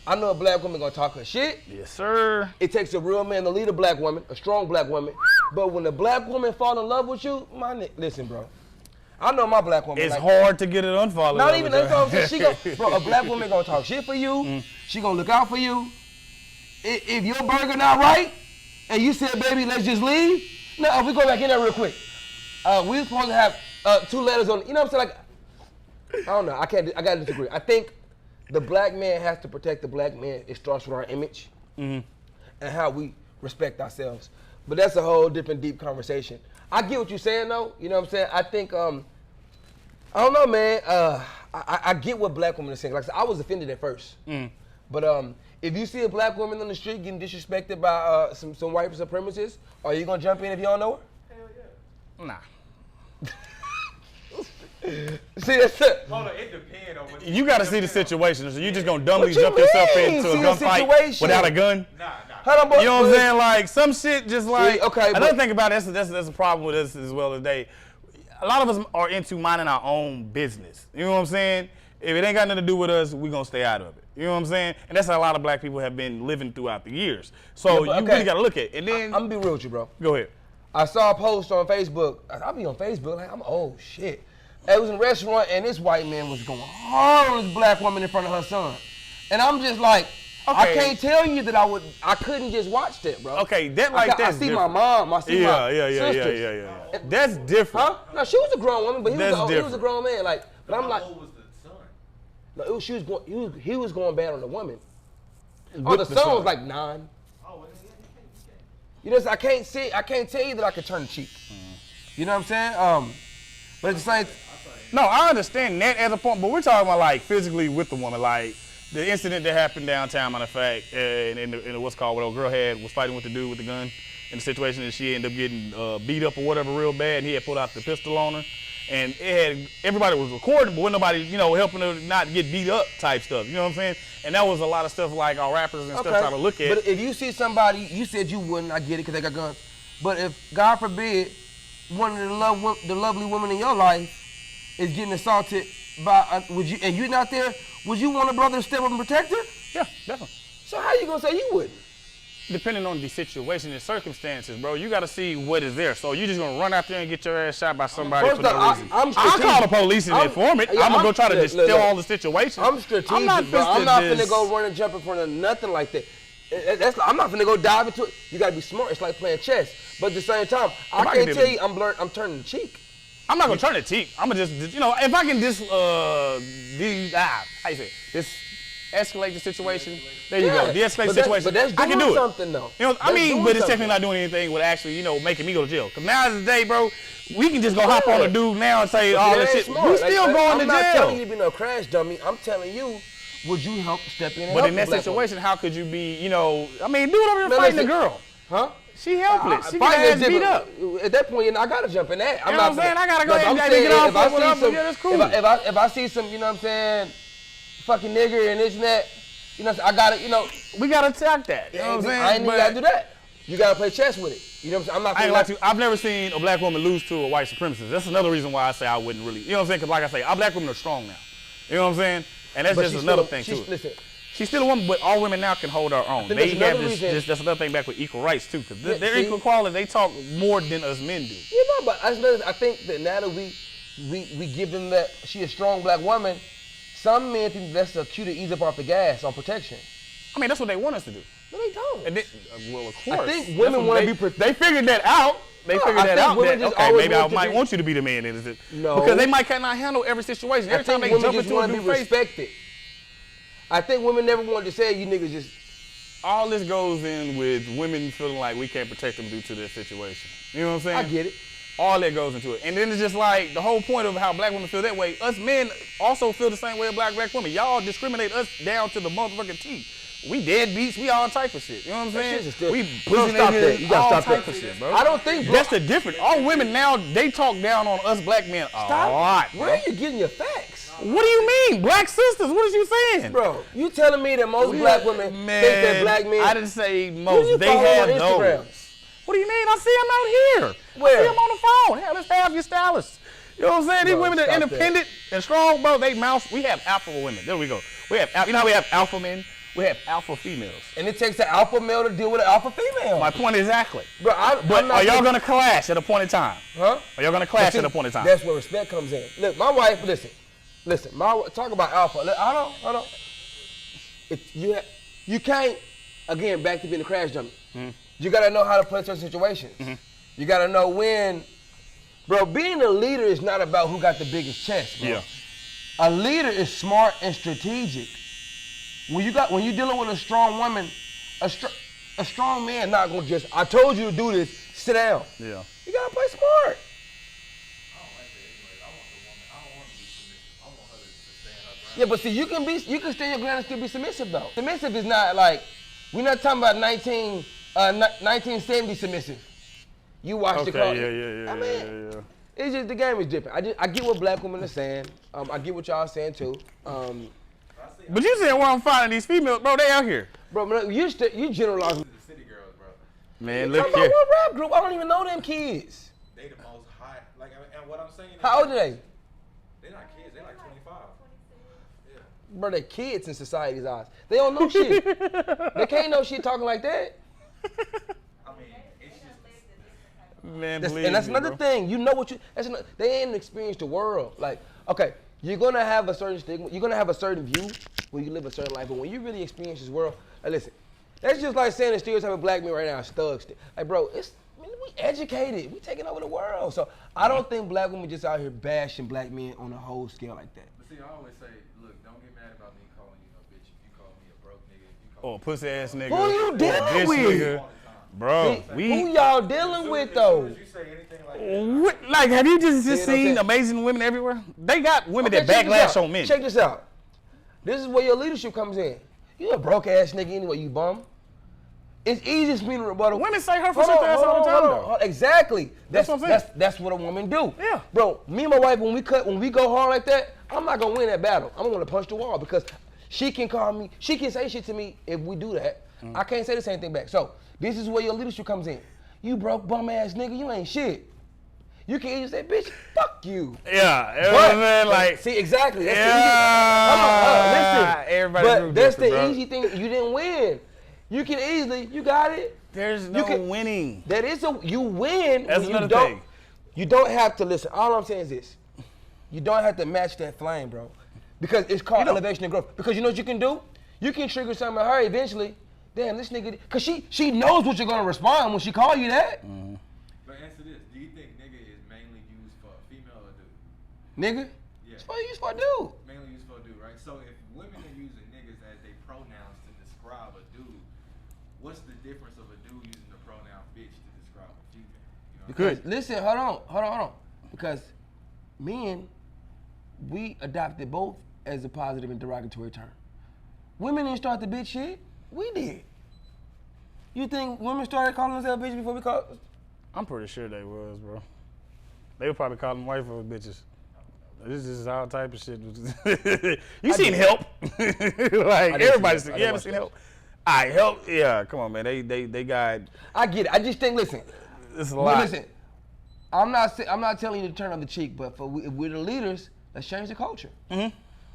I know a black woman gonna talk her shit. Yes, sir. It takes a real man to lead a black woman, a strong black woman. But when a black woman fall in love with you, listen, bro. I know my black woman. It's like, hard to get it unfollowed. Not even that's what I'm saying. She bro, a black woman gonna talk shit for you. She gonna look out for you. If your burger not right, and you said, baby, let's just leave. No, we go back in there real quick. We supposed to have 2 letters on. You know what I'm saying? Like, I don't know. I gotta disagree. I think the black man has to protect the black man. It starts with our image and how we respect ourselves. But that's a whole different deep conversation. I get what you're saying though. You know what I'm saying? I think I don't know, man. I get what black women are saying. Like I said, I was offended at first. But if you see a black woman on the street getting disrespected by some white supremacists, are you gonna jump in if you don't know her? Hell yeah. Nah. See, that's it. Hold on, it depends on what You got to see the situation. So you just gonna dumbly What you jump yourself mean? into a See the gunfight situation. without a gun? Nah. Hold on, boy. You know what I'm saying? Like some shit, just like. okay, Another but- thing about it, that's a problem with us as well today. A lot of us are into minding our own business. You know what I'm saying? If it ain't got nothing to do with us, we gonna stay out of it. You know what I'm saying? And that's how a lot of black people have been living throughout the years. So Yeah, but you okay. really gotta look at it. And then I'm gonna be real with you, bro. go ahead. I saw a post on Facebook. I'll be on Facebook like I'm shit. It was in a restaurant and this white man was going hard on this black woman in front of her son. And I'm just like, I Okay. can't tell you that I couldn't just watch that, bro. Okay, that I that's see different. my mom, I see my Yeah. sisters. That's different. Huh? No, she was a grown woman, but he was a different. grown man. Like, but I'm like, How old was the son? no, he was going bad on the woman. Oh, the the son son. was like 9. Oh, well, yeah, you can't. You know, I can't tell you that I could turn the cheek. You know what I'm saying? But at the same, No, I understand that as a point, but we're talking about like physically with the woman, like the incident that happened downtown, matter of fact, and in the what's called what old girl was fighting with the dude with the gun in the situation, and she ended up getting beat up or whatever real bad, and he had pulled out the pistol on her, and it had everybody was recording, but wasn't nobody helping her not get beat up type stuff. You know what I'm saying? And that was a lot of stuff like our rappers and stuff try to look at. But if you see somebody, you said you wouldn't, I get it because they got guns. But if, God forbid, one of the lovely women in your life is getting assaulted by, and you're not there, would you want a brother to step up and protect her? Yeah, definitely. So how you gonna say you wouldn't? Depending on the situation and circumstances, bro, you got to see what is there. So you just gonna run out there and get your ass shot by somebody First for no off, reason? I'm I'll strategic. call the police and inform it. Yeah, I'm gonna go try to look, distill look. all the situation. I'm strategic, I'm not bro. I'm not just- finna go run and jump in front of nothing like that. I'm not finna go dive into it. You gotta be smart. It's like playing chess. But at the same time, I I can't can tell do you I'm turning the cheek. I'm not gonna turn the cheek. I'm gonna just if I can just how you say it? Just escalate the situation. There you go. De-escalate the situation. But that's I can doing do it. something though. You know, I That's mean, doing but it's something. technically not doing anything with actually, making me go to jail. Cause nowadays, bro, we can just go hop on a dude now and say all That this ain't shit. smart. We still going I'm to not telling jail. you to be no crash dummy. I'm telling you would you help step in and But help in the that black situation, how could you be, you know, I mean, dude over here Man, fighting the listen. girl. Huh? She helpless. She Fighting get is ass beat different. up. At that point, I gotta jump in that. You know what I'm saying? I gotta go But ahead and I'm get saying, off if I of whatever, see some, yeah, that's cool. if I see some, you know what I'm saying, fucking nigger and this and that, you know, I gotta, you know, We gotta attack that. You know what I'm saying? I ain't even But gotta do that. You gotta play chess with it. You know what I'm saying? I'm not I ain't gonna like to. I've never seen a black woman lose to a white supremacist. That's another reason why I say I wouldn't really. You know what I'm saying? Because like I say, our black women are strong now. You know what I'm saying? And that's But just she's another still- thing she's- too. listen. She's still a woman, but all women now can hold our own. think They that's have another this, reason- that's another thing back with equal rights too, because Yeah, they're see? equal equality. They talk more than us men do. You know, but I think that now that we give them that she a strong black woman, some men think that's a cue to ease up off the gas on protection. I mean, that's what they want us to do. No, they don't. And then, well, of course. think That's women what wanna they- be They figured that out. They No, figured I that think out. women That, just okay, always maybe I want to might be- want you to be the man. Is it? No. Because they might cannot handle every situation. Every time they women jump just into a want to new be face, respected. I think women never wanted to say you niggas just. all this goes in with women feeling like we can't protect them due to their situation. You know what I'm saying? I get it. All that goes into it. And then it's just like the whole point of how black women feel that way. Us men also feel the same way as black women. Y'all discriminate us down to the motherfucking T. We deadbeats, we all type of shit. You know what I'm saying? shit's just different. We You don't pussy stop that. niggas, You gotta all stop type that. of shit, bro. I don't think. That's the difference. All women now, they talk down on us black men a lot. Where are you getting your facts? What do you mean? Black sisters, what is you saying? Bro, you telling me that most black women think that black men. I didn't say Who you most. They follow have on Instagram? those. What do you mean? I see them out here. Where? I see them on the phone. Hell, let's have your stylists. You know what I'm saying? These Bro, women are stop independent and strong, bro. They mouse. We have alpha women. There we go. We have, you know how we have alpha men? We have alpha females. And it takes an alpha male to deal with an alpha female. My point exactly. Bro, But are y'all gonna clash at a point in time? Huh? Are y'all gonna clash See, at a point in time? That's where respect comes in. Look, my wife. Listen. Talk about alpha. Look, hold on. You can't. Again, back to being a crash dummy. Mm-hmm. You gotta know how to play certain situations. You gotta know when. Bro, being a leader is not about who got the biggest chest, bro. Yeah. A leader is smart and strategic. When you're dealing with a strong woman, a strong man not gonna just, I told you to do this, sit down. Yeah. You gotta play smart. Yeah, but see, you can stand your ground and still be submissive though. Submissive is not like, we're not talking about 1970 submissive. You watch the car. Okay, yeah. I mean, it's just the game is different. I get what black women are saying. I get what y'all saying too. But you said where I'm finding these females, bro, they out here. Bro, you generalize. The city girls, bro. Man, Talking look about here. what rap group? I don't even know them kids. They the most high. Like, and what I'm saying is. How old are they? They're not kids. They're like 25. Yeah. Bro, they're kids in society's eyes. They don't know shit. They can't know shit talking like that. I mean, it's just. Man, And that's another thing. You know what you. They ain't experienced the world. Like, okay, you're gonna have a certain stigma. You're gonna have a certain view when you live a certain life. But when you really experience this world, like, listen, that's just like saying the stereotype of black men right now is thugs. Like, bro, we educated. We taking over the world. So I don't think black women just out here bashing black men on a whole scale like that. But see, I always say, look, don't get mad about me calling you a bitch if you call me a broke nigga. If you call Oh, pussy ass nigga. Who you or dealing bitch with? nigga. Bro, Who y'all dealing with though? As soon as you say anything like that, What, like, have you just See what I'm seen saying? amazing women everywhere? They got women Okay, that check this backlash out. on men. Check this out. This is where your leadership comes in. You a broke ass nigga anyway, you bum. It's easy for me to rebuttal. Women say hurtful Hold shit to on, us all the time, hold on. though. Exactly. That's what I'm saying. That's what a woman do. Yeah. Bro, me and my wife, when we go hard like that, I'm not gonna win that battle. I'm gonna punch the wall because she can call me, she can say shit to me if we do that. I can't say the same thing back. So this is where your leadership comes in. You broke bum ass nigga, you ain't shit. You can either say, bitch, fuck you. Yeah, you know what I'm saying? Like, See, exactly. That's yeah. listen. Everybody But group that's the different, bro. easy thing. You didn't win. You can easily, you got it. There's no can- winning. That is you win. That's when another you don't, thing. You don't have to listen. All I'm saying is this. You don't have to match that flame, bro. Because it's called elevation and growth. Because you know what you can do? You can trigger something in her eventually. Damn, this nigga, cause she knows what you're gonna respond when she call you that. but answer this: do you think nigga is mainly used for a female or dude? Nigga? Yeah. It's for you, it's for a dude. Mainly used for a dude, right? So if women are using niggas as they pronouns to describe a dude, what's the difference of a dude using the pronoun bitch to describe a female? You know what Because listen, hold on. Because men, we adopted both as a positive and derogatory term. Women didn't start the bitch shit. We did. You think women started calling themselves bitches before we called? I'm pretty sure they was, bro. They were probably calling white folks bitches. This is all type of shit. You seen Help? Like everybody seen. You haven't seen Help? I Help. Yeah, come on, man. They got. I get it. I just think. Listen. It's a lot. Listen. I'm not telling you to turn up the cheek, but if we're the leaders, let's change the culture. Mm-hmm.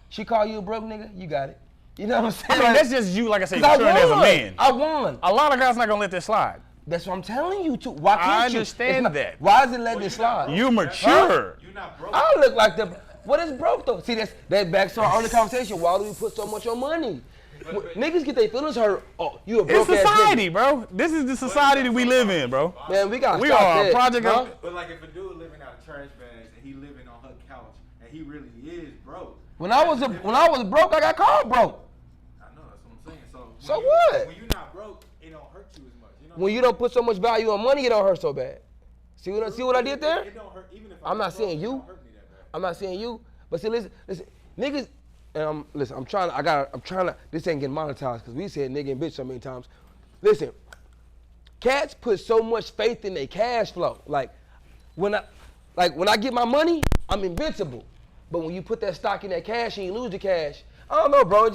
She call you a broke nigga, you got it. You know what I'm saying? I mean, that's just you, like I said, I maturing as a man. I won. A lot of guys not gonna let that slide. That's what I'm telling you too. Why can't I you? understand that. Why is it letting it slide? You mature. You're not broke. I look like the. What is broke though? See, that backs to our early conversation. Why do we put so much on money? Niggas get their feelings hurt. Oh, you a broke It's ass society, nigga. bro. This is the society that we live in, bro. Man, we got. We are a that. project Huh? of. But like if a dude living out of trash bags and he living on her couch and he really is broke. When I was broke, I got called broke. I know, that's what I'm saying. So what? When you're not broke, it don't hurt you as much. You know When you don't put so much value on money, it don't hurt so bad. See what I did there? It don't hurt, even if I'm not was broke, saying it you. don't hurt me that bad. I'm not saying you, but see, listen, niggas. Listen, I'm trying to. This ain't getting monetized because we said nigga and bitch so many times. Listen, cats put so much faith in their cash flow. Like when I get my money, I'm invincible. But when you put that stock in that cash and you lose the cash, I don't know, bro. I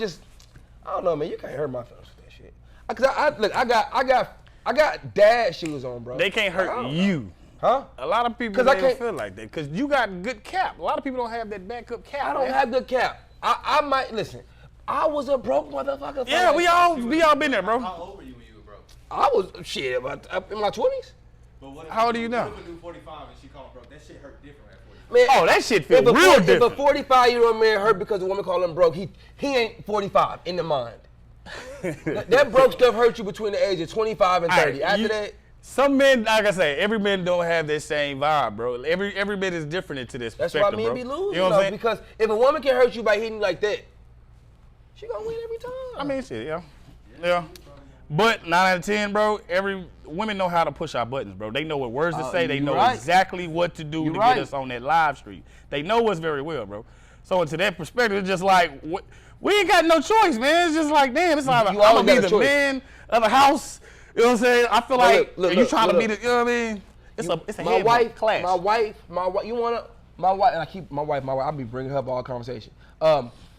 don't know, man. You can't hurt my feelings with that shit. Cause I got dad shoes on, bro. They can't hurt you. Huh? A lot of people don't feel like that because you got good cap. A lot of people don't have that backup cap. I don't have good cap. I might listen. I was a broke motherfucker. Yeah, we all been there, bro. How old were you when you were broke? I was shit about in my 20s. But what if How old are you now? What if a dude 45 and she called him broke? That shit hurt different at 45. Man, Oh, that shit feel real If different. a 45-year-old man hurt because a woman called him broke, he ain't 45 in the mind. that broke stuff hurt you between the age of 25 and 30. After that, some men, like I say, every man don't have that same vibe, bro. Every man is different into this that's perspective, why men bro. be losing. You know what I'm saying? Because if a woman can hurt you by hitting you like that, she gonna win every time. I mean, shit, yeah. But 9 out of 10, bro. Women know how to push our buttons, bro. They know what words to say. They know exactly what to do to get us on that live stream. They know us very well, bro. So into that perspective, it's just like we ain't got no choice, man. It's just like, damn, it's like I'm gonna be the man of the house. You know what I'm saying? I feel like you trying to be the, you know what I mean? It's a my wife, clash. my wife. You wanna my wife, and I keep my wife. I be bringing her up all conversation.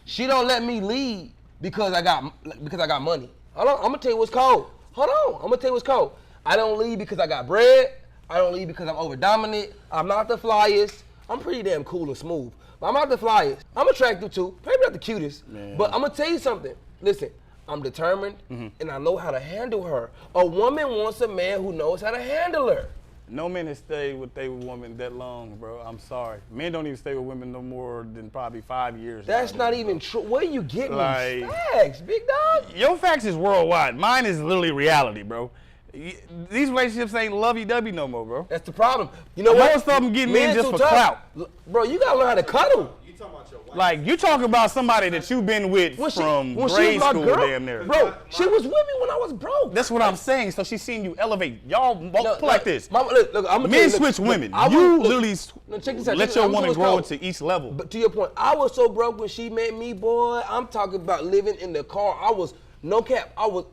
She don't let me lead because I got money. I'm gonna tell you what's cold. Hold on, I'm gonna tell you what's cold. I don't lead because I got bread. I don't lead because I'm over dominant. I'm not the flyest. I'm pretty damn cool and smooth, but I'm not the flyest. I'm attractive too, maybe not the cutest, but I'm gonna tell you something. Listen, I'm determined and I know how to handle her. A woman wants a man who knows how to handle her. No men have stayed with their woman that long, bro. I'm sorry. Men don't even stay with women no more than probably 5 years. That's not even true. Where you getting Like, these facts, big dog? Your facts is worldwide. Mine is literally reality, bro. These relationships ain't lovey-dovey no more, bro. That's the problem. You know what? Most of them getting in Men just too for tough. clout. Bro, you gotta learn how to cuddle. You talking about your wife? Like, you talking about somebody that you've been with from when she grade was my school girl, damn near. Bro, she was with me when I was broke. That's what I'm saying. So she's seen you elevate. Y'all both like this. Look, I'm Men switch women. You literally let your woman grow to each level. But to your point, I was so broke when she met me, boy. I'm talking about living in the car. I was no cap.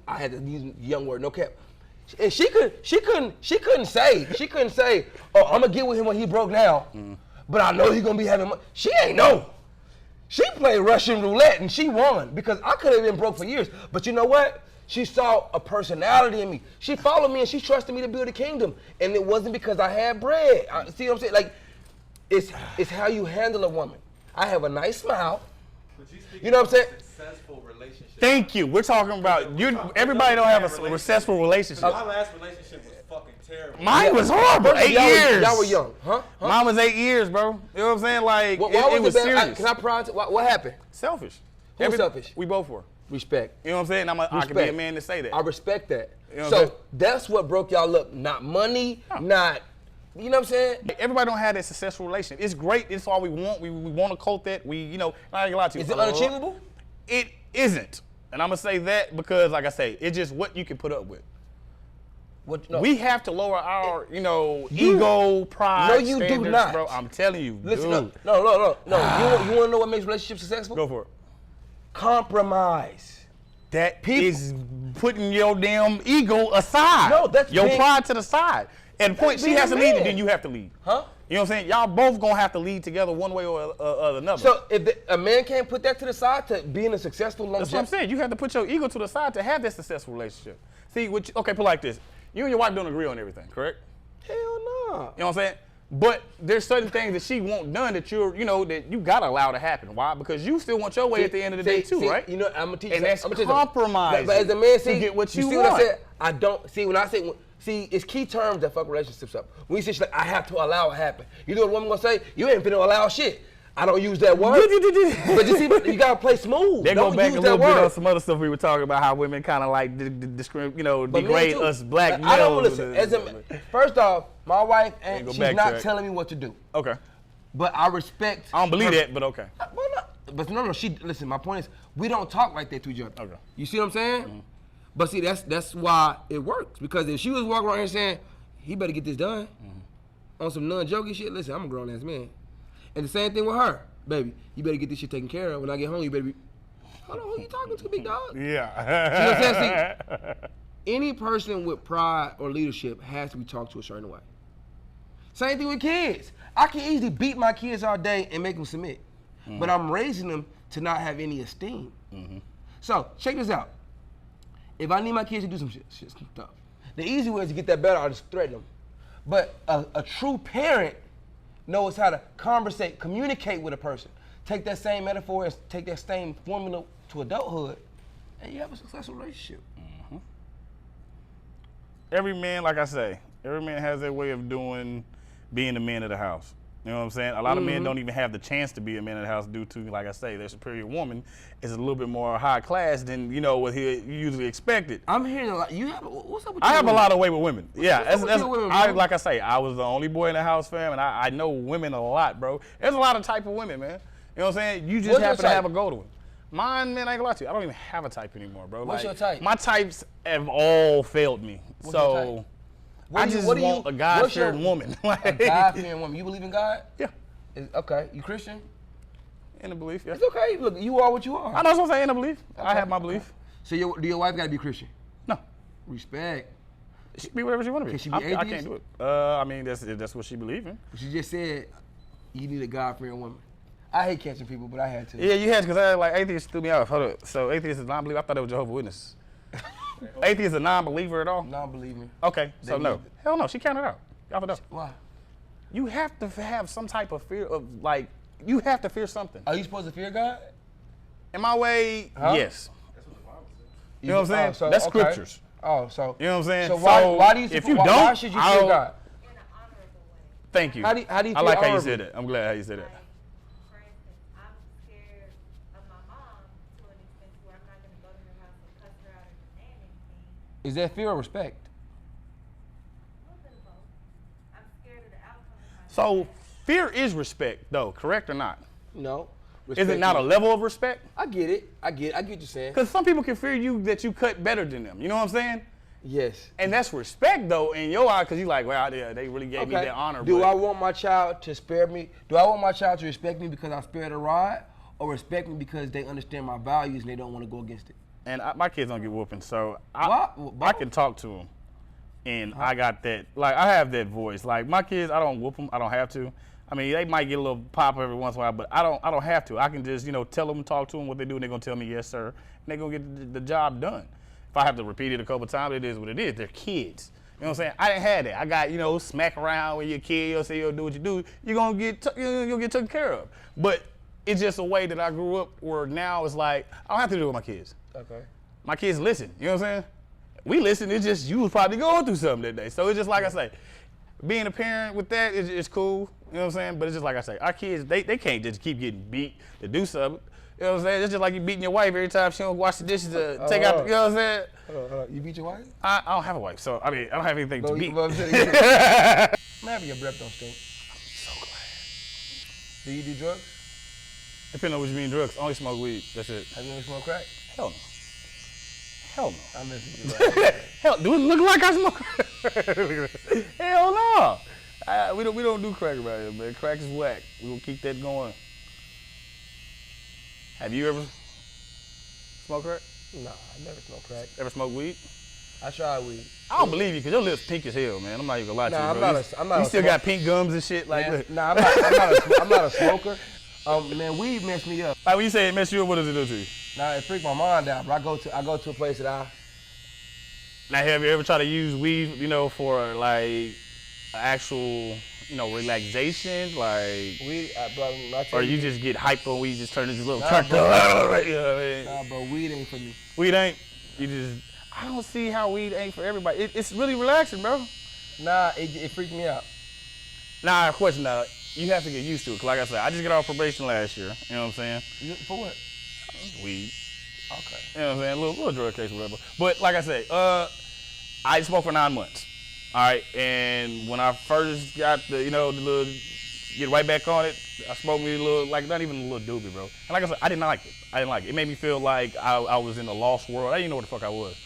I had to use the young word, no cap. And she couldn't say, oh, I'm gonna get with him when he broke now. But I know he gonna be having money. She ain't know. She played Russian roulette and she won because I could have been broke for years. But you know what? She saw a personality in me. She followed me and she trusted me to build a kingdom. And it wasn't because I had bread. See what I'm saying? Like, it's how you handle a woman. I have a nice smile. You know what I'm saying? Successful relationship. Thank you. We're talking about you. Everybody don't have a successful relationship. My last relationship was fucking terrible. Mine was horrible. 8 years. Y'all were young, huh? Mine was 8 years, bro. You know what I'm saying? Like, it was bad? serious. Can I pry? What happened? Selfish. Who's selfish? We both were. Respect. You know what I'm saying? I could be a man to say that. I respect that. You know what I'm saying? So that's what broke y'all up. Not money, not, you know what I'm saying? Everybody don't have that successful relationship. It's great. It's all we want. We want to quote that. I ain't gonna lie to you. Is it unachievable? It isn't. And I'm gonna say that because, like I say, it's just what you can put up with. No. We have to lower our, ego, pride, No, you do standards, not. bro. I'm telling you, Listen, dude. no. You want to know what makes relationships successful? Go for it. Compromise. That is putting your damn ego aside. No, that's your being, pride to the side. At the point she has to lead, and then you have to lead. Huh? You know what I'm saying? Y'all both gonna have to lead together one way or another. So if a man can't put that to the side to being a successful That's what I'm saying. You have to put your ego to the side to have that successful relationship. See, okay, put it like this. You and your wife don't agree on everything, correct? Hell no. You know what I'm saying? But there's certain things that she won't done that that you gotta allow to happen. Why? Because you still want your way at the end of the day too, right? You know, I'm gonna teach you. And that's compromise. But as a man, see, to get what you see want. What I said? I don't see when I say. See, it's key terms that fuck relationships up. When you say shit like, I have to allow it happen. You know what a woman gonna say? You ain't finna allow shit. I don't use that word. But you see, you gotta play smooth. They don't go back use a that little bit word. on some other stuff we were talking about, how women kind of like degrade us black males. I don't listen. First off, my wife, and she's not telling me what to do. Okay. But I respect. I don't believe that, but okay. Well, but no. Listen. My point is, we don't talk like that to each other. Okay. You see what I'm saying? Mm-hmm. But see, that's why it works. Because if she was walking around here saying, he better get this done on some non-jokey shit, listen, I'm a grown ass man. And the same thing with her, baby. You better get this shit taken care of. When I get home, you better be. Hold on, who you talking to, big dog? Yeah. You know what I'm saying? See, any person with pride or leadership has to be talked to a certain way. Same thing with kids. I can easily beat my kids all day and make them submit. But I'm raising them to not have any esteem. So, check this out. If I need my kids to do some stuff, the easy way is to get that better, I'll just threaten them. But a true parent knows how to communicate with a person. Take that same metaphor and take that same formula to adulthood, and you have a successful relationship. Every man, like I say, every man has their way of being the man of the house. You know what I'm saying? A lot of men don't even have the chance to be a man of the house due to, like I say, their superior woman is a little bit more high class than, what he usually expected. I'm hearing a lot. What's up with you? I have a lot of weight with women. Yeah, women, like I say, I was the only boy in the house, fam, and I know women a lot, bro. There's a lot of type of women, man. You know what I'm saying? You just happen to have a golden one. Mine, man, I ain't gonna lie to you. I don't even have a type anymore, bro. What's your type? My types have all failed me. What's your type? I just want a God-fearing woman. A God-fearing woman. You believe in God? Yeah. Okay. You Christian? In the belief, yeah. It's okay. Look, you are what you are. I know what I'm saying, in the belief. Okay. I have my belief. So do your wife got to be Christian? No. Respect. She can be whatever she want to be. Can she be atheist? I can't do it. I mean, that's what she believes in. She just said you need a God-fearing woman. I hate catching people, but I had to. Yeah, you had to, because atheists threw me off. Hold up. So atheists is non-believer? I thought they were Jehovah's Witnesses. Atheist is a non-believer at all? Non-believer. Okay, so no. Hell no, she counted out. Y'all know. Why? You have to have some type of fear of, you have to fear something. Are you supposed to fear God? In my way, yes. That's what the Bible says. You know what I'm saying? That's scriptures. Oh, so. You know what I'm saying? So why do you if you why don't, should you fear God? In an honorable way. Thank you. How do you I feel like how you honorable? said it. I'm glad how you said it. Like, for instance, I'm scared of my mom to an extent where I'm not going to go to her house and cuss her out or demand anything. Is that fear or respect? A little bit of both. I'm scared of the outcome of my So fear is respect, though, correct or not? No. Is it not a level of respect? I get it. I get what you're saying. Because some people can fear you that you cut better than them. You know what I'm saying? Yes. And that's respect, though, in your eye, because you're like, well, they really gave me that honor. Do I want my child to spare me? Do I want my child to respect me because I spared a ride, or respect me because they understand my values and they don't want to go against it? And my kids don't get whooping, so I can talk to them. And I got that, I have that voice. Like, my kids, I don't whoop them. I don't have to. I mean, they might get a little pop every once in a while, but I don't have to. I can just, tell them, talk to them what they do, and they're going to tell me, yes, sir. And they're going to get the job done. If I have to repeat it a couple times, it is what it is. They're kids. You know what I'm saying? I didn't have that. I got, smack around with your kid. You'll say you'll do what you do. You're going to you'll get taken care of. But it's just a way that I grew up where now it's like, I don't have to do it with my kids. Okay. My kids listen. You know what I'm saying? We listen. It's just you was probably going through something that day. So it's just like I say, being a parent with that is cool. You know what I'm saying? But it's just like I say, our kids, they can't just keep getting beat to do something. You know what I'm saying? It's just like you beating your wife every time she don't wash the dishes to take out, you know what I'm saying? Hold on. You beat your wife? I don't have a wife, so I don't have anything to beat. I'm happy your breath don't stink. So glad. Do you do drugs? Depending on what you mean drugs, only smoke weed, that's it. Have you ever smoked crack? Hell no. Hell no. I'm messing with you. Right? Hell, do it look like I smoke crack? Hell no. We don't do crack around here, man. Crack is whack. We gonna keep that going. Have you ever smoked crack? Nah, I never smoked crack. Ever smoke weed? I tried weed. I don't believe you because your lips pink as hell, man. I'm not even gonna lie to you, bro. I'm not you still got pink gums and shit. Like, Man, look. nah, I'm not a smoker. Man, weed messed me up. Like when you say it mess you up, what does it do to you? Nah, it freaked my mind out. But I go to a place that Now, have you ever tried to use weed, you know, for like actual, you know, relaxation, like? weed, bro. Or you just get hyped on weed, just turn into this little Nah, turn bro. up. You know what I mean? Nah, bro, weed ain't for me. Weed ain't. You just. I don't see how weed ain't for everybody. It's really relaxing, bro. Nah, it freaked me out. Nah, question now. You have to get used to it. 'Cause like I said, I just got off probation last year. You know what I'm saying? For what? Weed. Okay. You know what I'm saying? A little drug case or whatever. But like I said, I smoked for 9 months. All right. And when I first got the, you know, the little, get right back on it, I smoked me a little, like not even a little doobie, bro. And like I said, I didn't like it. I didn't like it. It made me feel like I was in a lost world. I didn't know what the fuck I was.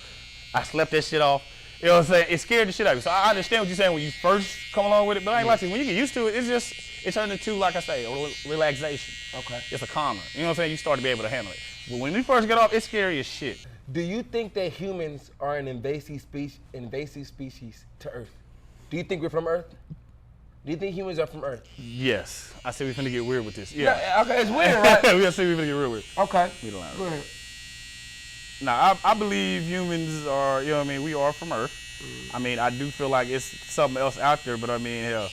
I slept that shit off. You know what I'm saying? It scared the shit out of me. So I understand what you're saying when you first come along with it, but I ain't like it. When you get used to it, it turned into, like I say, a relaxation. Okay. It's a calmer. You know what I'm saying? You start to be able to handle it. But when you first get off, it's scary as shit. Do you think that humans are an invasive species to Earth? Do you think we're from Earth? Do you think humans are from Earth? Yes. I see we finna get weird with this. Yeah. No, okay, it's weird, right? We see we finna get real weird. Okay. We don't have Go ahead. Now, I believe humans are, you know what I mean, we are from Earth. I mean, I do feel like it's something else out there, but I mean, hell,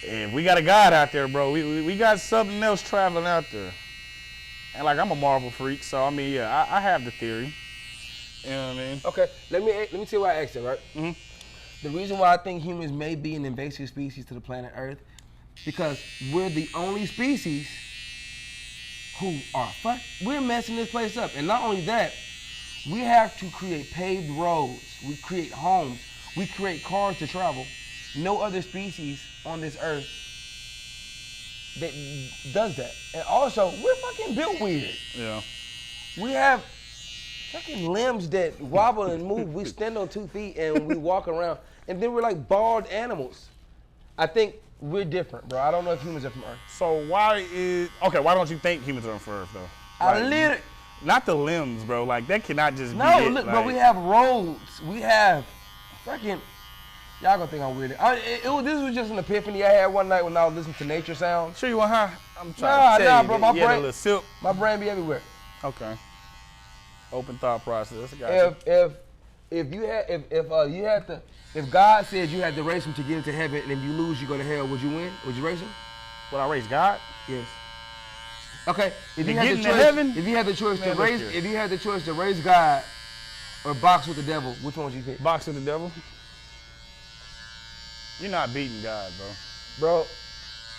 if we got a God out there, bro, we got something else traveling out there. And like, I'm a Marvel freak, so I mean, yeah, I have the theory. You know what I mean? Okay, let me tell you why I asked it, right? Mhm. The reason why I think humans may be an invasive species to the planet Earth, because we're the only species who are we're messing this place up. And not only that, we have to create paved roads, we create homes, we create cars to travel. No other species on this earth that does that. And also, we're fucking built weird. Yeah. We have fucking limbs that wobble and move. We stand on 2 feet and we walk around. And then we're like bald animals. I think we're different, bro. I don't know if humans are from Earth. So why don't you think humans are from Earth, though? I literally. Not the limbs, bro. Like, that cannot just be No, it. look, like, bro, we have roads. We have fucking. Y'all gonna think I'm weird. This was just an epiphany I had one night when I was listening to nature sounds. Sure you want high? I'm trying to tell you bro, that my you had a brain, little sip. my brain be everywhere. Okay. Open thought process. I got you. If God said you had to race him to get into heaven, and if you lose, you go to hell, would you win? Would you race him? Would I race God? Yes. Okay. If To you had get the into choice, heaven? if you had the choice Man, to look race, here. if you had the choice to race God or box with the devil, which one would you pick? Box with the devil? You're not beating God, bro. Bro,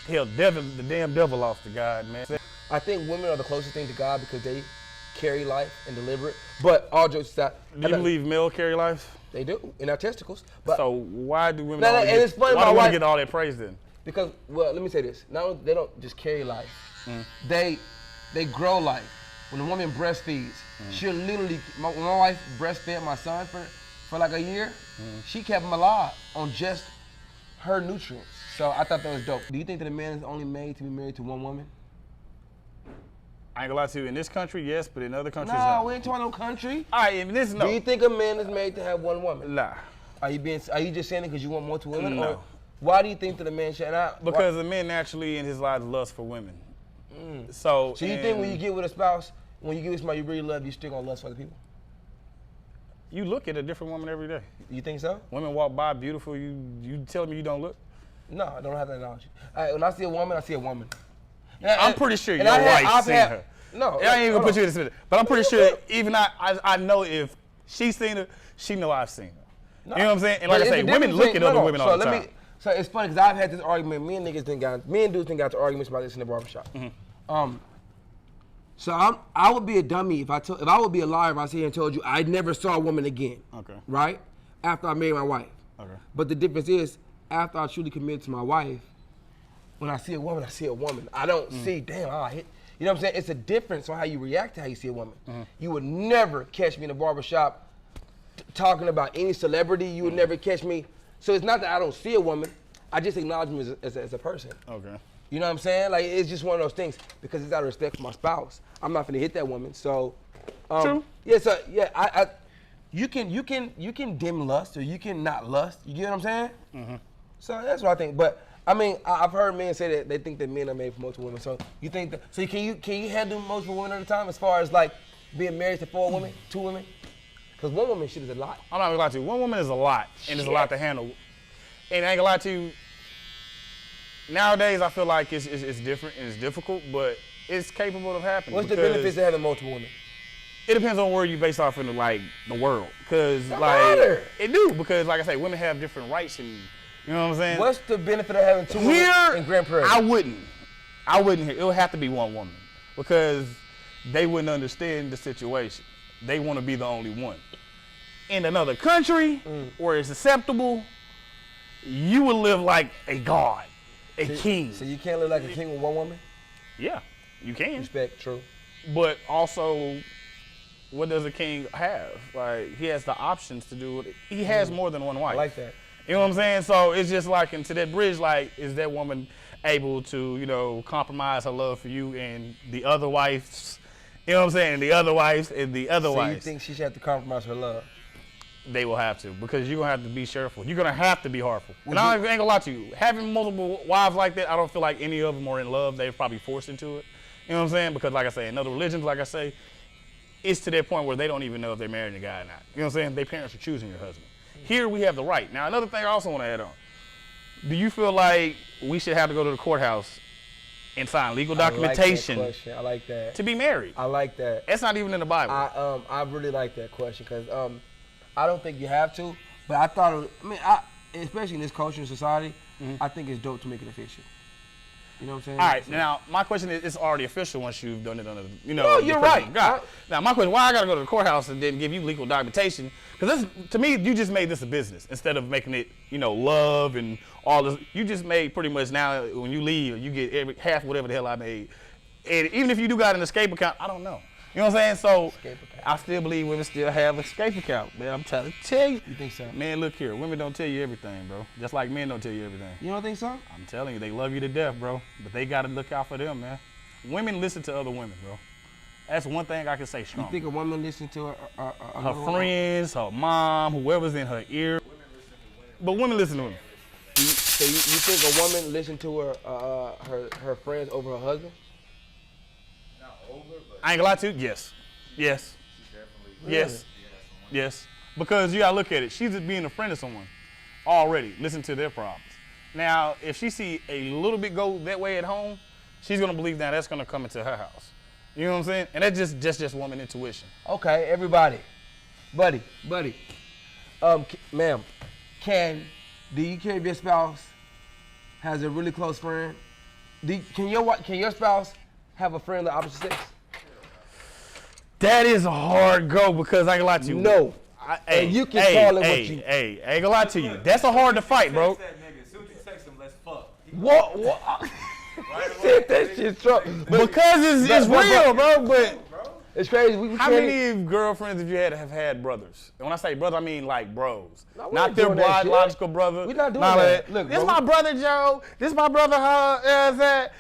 Hell, the damn devil lost to God, man. I think women are the closest thing to God because they carry life and deliver it. But all jokes aside, Do you believe male carry life? they do in our testicles. But So why do women No, always and get, it's funny, why my do women wife- get all that praise then? because, well, let me say this: they don't just carry life; they grow life. When a woman breastfeeds, she'll literally. When my wife breastfed my son for like a year, she kept him alive on just her nutrients. So I thought that was dope. Do you think that a man is only made to be married to one woman? I ain't gonna lie to you. In this country, yes, but in other countries, Nah, no. we ain't talking no country. All right, in this, no. Do you think a man is made to have one woman? Nah. Are you just saying it because you want more to women? No. Or why do you think that a man should? Because the man naturally in his life lust for women. So So you think when you get with a spouse, when you get with somebody you really love, you still gonna lust for other people? you look at a different woman every day. You think so? Women walk by beautiful. You telling me you don't look? No, I don't have that knowledge. When I see a woman, I see a woman. I'm pretty sure your wife's seen her. No, I ain't even put you in this minute. But I'm pretty sure even I know if she's seen her, she know I've seen her. No. You know what I'm saying? And like I But say, it's a women difference look at between- other no, women so all the let time. me- So it's funny because I've had this argument. Me and dudes didn't got to arguments about this in the barbershop. So I would be a dummy if I would be a liar if I sit here and told you I never saw a woman again. Okay. Right? After I married my wife. Okay. But the difference is, after I truly committed to my wife, when I see a woman, I see a woman. I don't see, damn, I hit. You know what I'm saying? It's a difference on how you react to how you see a woman. You would never catch me in a barbershop talking about any celebrity. You would never catch me. So it's not that I don't see a woman. I just acknowledge them as a person. Okay. You know what I'm saying? Like, it's just one of those things because it's out of respect for my spouse. I'm not gonna hit that woman. So, True. Yeah. So yeah, you can dim lust or you can not lust. You get what I'm saying? Mm-hmm. So that's what I think. But I mean, I've heard men say that they think that men are made for multiple women. So you think that? So can you handle multiple women at a time as far as like being married to 4 women, 2 women? Because 1 woman shit is a lot. I'm not gonna lie to you. 1 woman is a lot, and it's a lot to handle. And I ain't gonna lie to you. Nowadays, I feel like it's different and it's difficult, but it's capable of happening. What's the benefits of having multiple women? It depends on where you based off in the world, because like matter. It do, because like I say, women have different rights, and you know what I'm saying. What's the benefit of having 2 women in Grand Prairie? I wouldn't. It would have to be 1 woman, because they wouldn't understand the situation. They want to be the only one. In another country where it's acceptable, you would live like a god. A king. So you can't live like a king with 1 woman? Yeah, you can. Respect, true. But also, what does a king have? Like, he has the options to do it. He has more than 1 wife. I like that. You know what I'm saying? So it's just like, into that bridge, like, is that woman able to, you know, compromise her love for you and the other wives? You know what I'm saying? And the other wives and the other wives. So you think she should have to compromise her love? They will have to, because you're going to have to be careful. You're going to have to be heartful. And I ain't going to lie to you. Having multiple wives like that, I don't feel like any of them are in love. They're probably forced into it. You know what I'm saying? Because like I say, in other religions, like I say, it's to that point where they don't even know if they're marrying a guy or not. You know what I'm saying? Their parents are choosing your husband. Here we have the right. Now, another thing I also want to add on. Do you feel like we should have to go to the courthouse and sign legal documentation I like that. to be married? I like that. That's not even in the Bible. I really like that question because I don't think you have to, but I thought especially in this culture and society, I think it's dope to make it official. You know what I'm saying? All right, now my question is, it's already official once you've done it under, you know. No, you're right. Now my question, why I gotta go to the courthouse and then give you legal documentation? Because to me, you just made this a business instead of making it, you know, love and all this. You just made pretty much now when you leave, you get half whatever the hell I made. And even if you do got an escape account, I don't know. You know what I'm saying? So I still believe women still have an escape account, man. I'm trying to tell you. You think so? Man, look here. Women don't tell you everything, bro. Just like men don't tell you everything. You don't think so? I'm telling you, they love you to death, bro. But they gotta look out for them, man. Women listen to other women, bro. That's one thing I can say strong. You think a woman listen to her friends, her mom, whoever's in her ear. But women listen to women. So you think a woman listen to her friends over her husband? I ain't gonna lie to you. Yes. Yes. Yes. Yes. Because you gotta look at it. She's just being a friend of someone already. Listen to their problems. Now, if she see a little bit go that way at home, she's gonna believe now that's gonna come into her house. You know what I'm saying? And that's just woman intuition. Okay, everybody, buddy, ma'am, do you care if your spouse has a really close friend? Can your spouse have a friend of the opposite sex? That is a hard go, because I ain't gonna lie to you. No. And you can call it what you. Hey, I ain't gonna lie to you. That's a hard to fight, bro. As soon as you text him, let's fuck. What? Said that shit truck. Because it's real, bro. But it's crazy. How many girlfriends have you have had brothers? And when I say brother, I mean like bros. No, not their biological brother. We're not doing that. Look, this my brother Joe. This my brother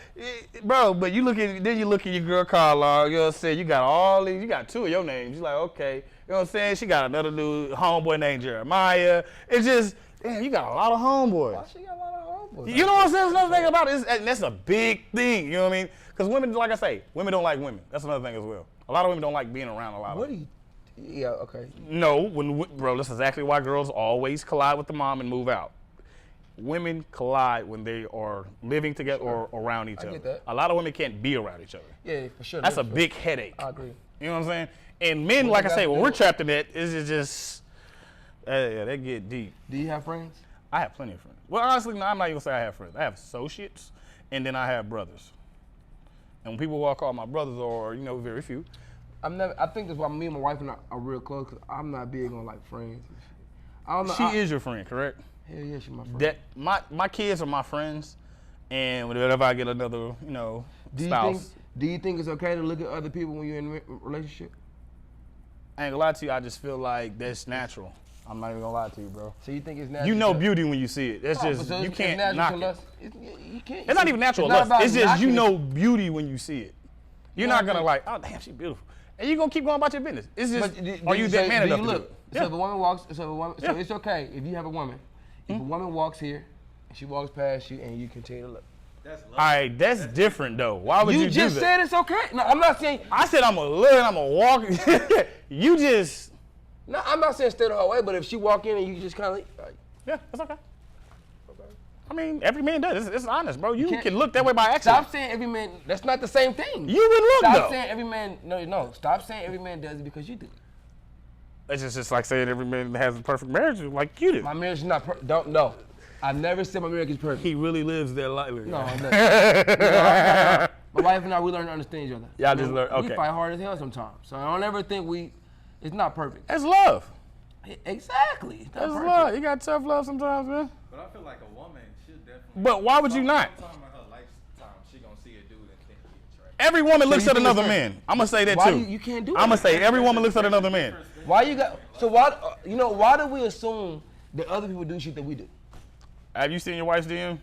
bro. But you look at your girl call log. You know what I'm saying? You got all these. You got 2 of your names. You like, okay. You know what I'm saying? She got another dude, homeboy named Jeremiah. It's just, damn, you got a lot of homeboys. Why she got a lot of homeboys? You know what I'm saying? There's another thing about it. And that's a big thing. You know what I mean? Because women, like I say, women don't like women. That's another thing as well. A lot of women don't like being around a lot of women. Yeah, okay. No, bro, that's exactly why girls always collide with the mom and move out. Women collide when they are living together or around each other. Get that. A lot of women can't be around each other. Yeah, for sure. That's a big headache. I agree. You know what I'm saying? And men, like I say, when we're trapped in that, it's just, yeah, they get deep. Do you have friends? I have plenty of friends. Well, honestly, no, I'm not even gonna say I have friends. I have associates, and then I have brothers. And when people walk off, my brothers are, you know, very few. I think that's why me and my wife are real close, because I'm not big on like friends and shit. I don't know. She is your friend, correct? Hell yeah, she's my friend. That my kids are my friends, and whenever I get another, you know, spouse. Do you think it's okay to look at other people when you're in a relationship? I ain't gonna lie to you, I just feel like that's natural. I'm not even gonna lie to you, bro. So you think it's natural? You know beauty when you see it. That's just, so you it's can't natural knock to it. lust. You can't. It's not even natural not lust. about It's just you knocking know beauty when you see it. You're No, not gonna but- like, oh damn, she's beautiful, and you're gonna keep going about your business. It's just, But are you that man enough to do it? So if a woman walks, so Yeah. it's okay if you have a woman. If a woman walks here, and she walks past you, and you continue to look. That's love. All right, that's different though. Why would you, You do just that? said it's okay. No, I'm not saying. I said I'm a look, I'm a walk. You just, No, I'm not saying stay the whole way. But if she walk in and you just kind of like, yeah, it's okay. I mean, every man does. It's honest, bro. You can't- can look that way by accident. stop saying every man. That's not the same thing. You would look Stop though. saying every man. No. Stop saying every man does it because you do. It's just like saying every man has a perfect marriage like you do. My marriage is not. Don't no. I've never said my marriage is perfect. He really lives their life. No, I'm not. My wife and I, we learn to understand each other. Y'all just learn- We okay. fight hard as hell sometimes. So I don't ever think it's not perfect. That's love. Exactly. It's not That's perfect. love. You got tough love sometimes, man. But I feel like a woman should definitely. But why would you not? Sometime in her lifetime, she gonna see a dude and think he's attractive. Every woman looks you at think another it's man. I'm gonna say that Why too. you can't do I'm gonna it? say every woman looks at another man. Why you got? So why? Why do we assume that other people do shit that we do? Have you seen your wife's DM?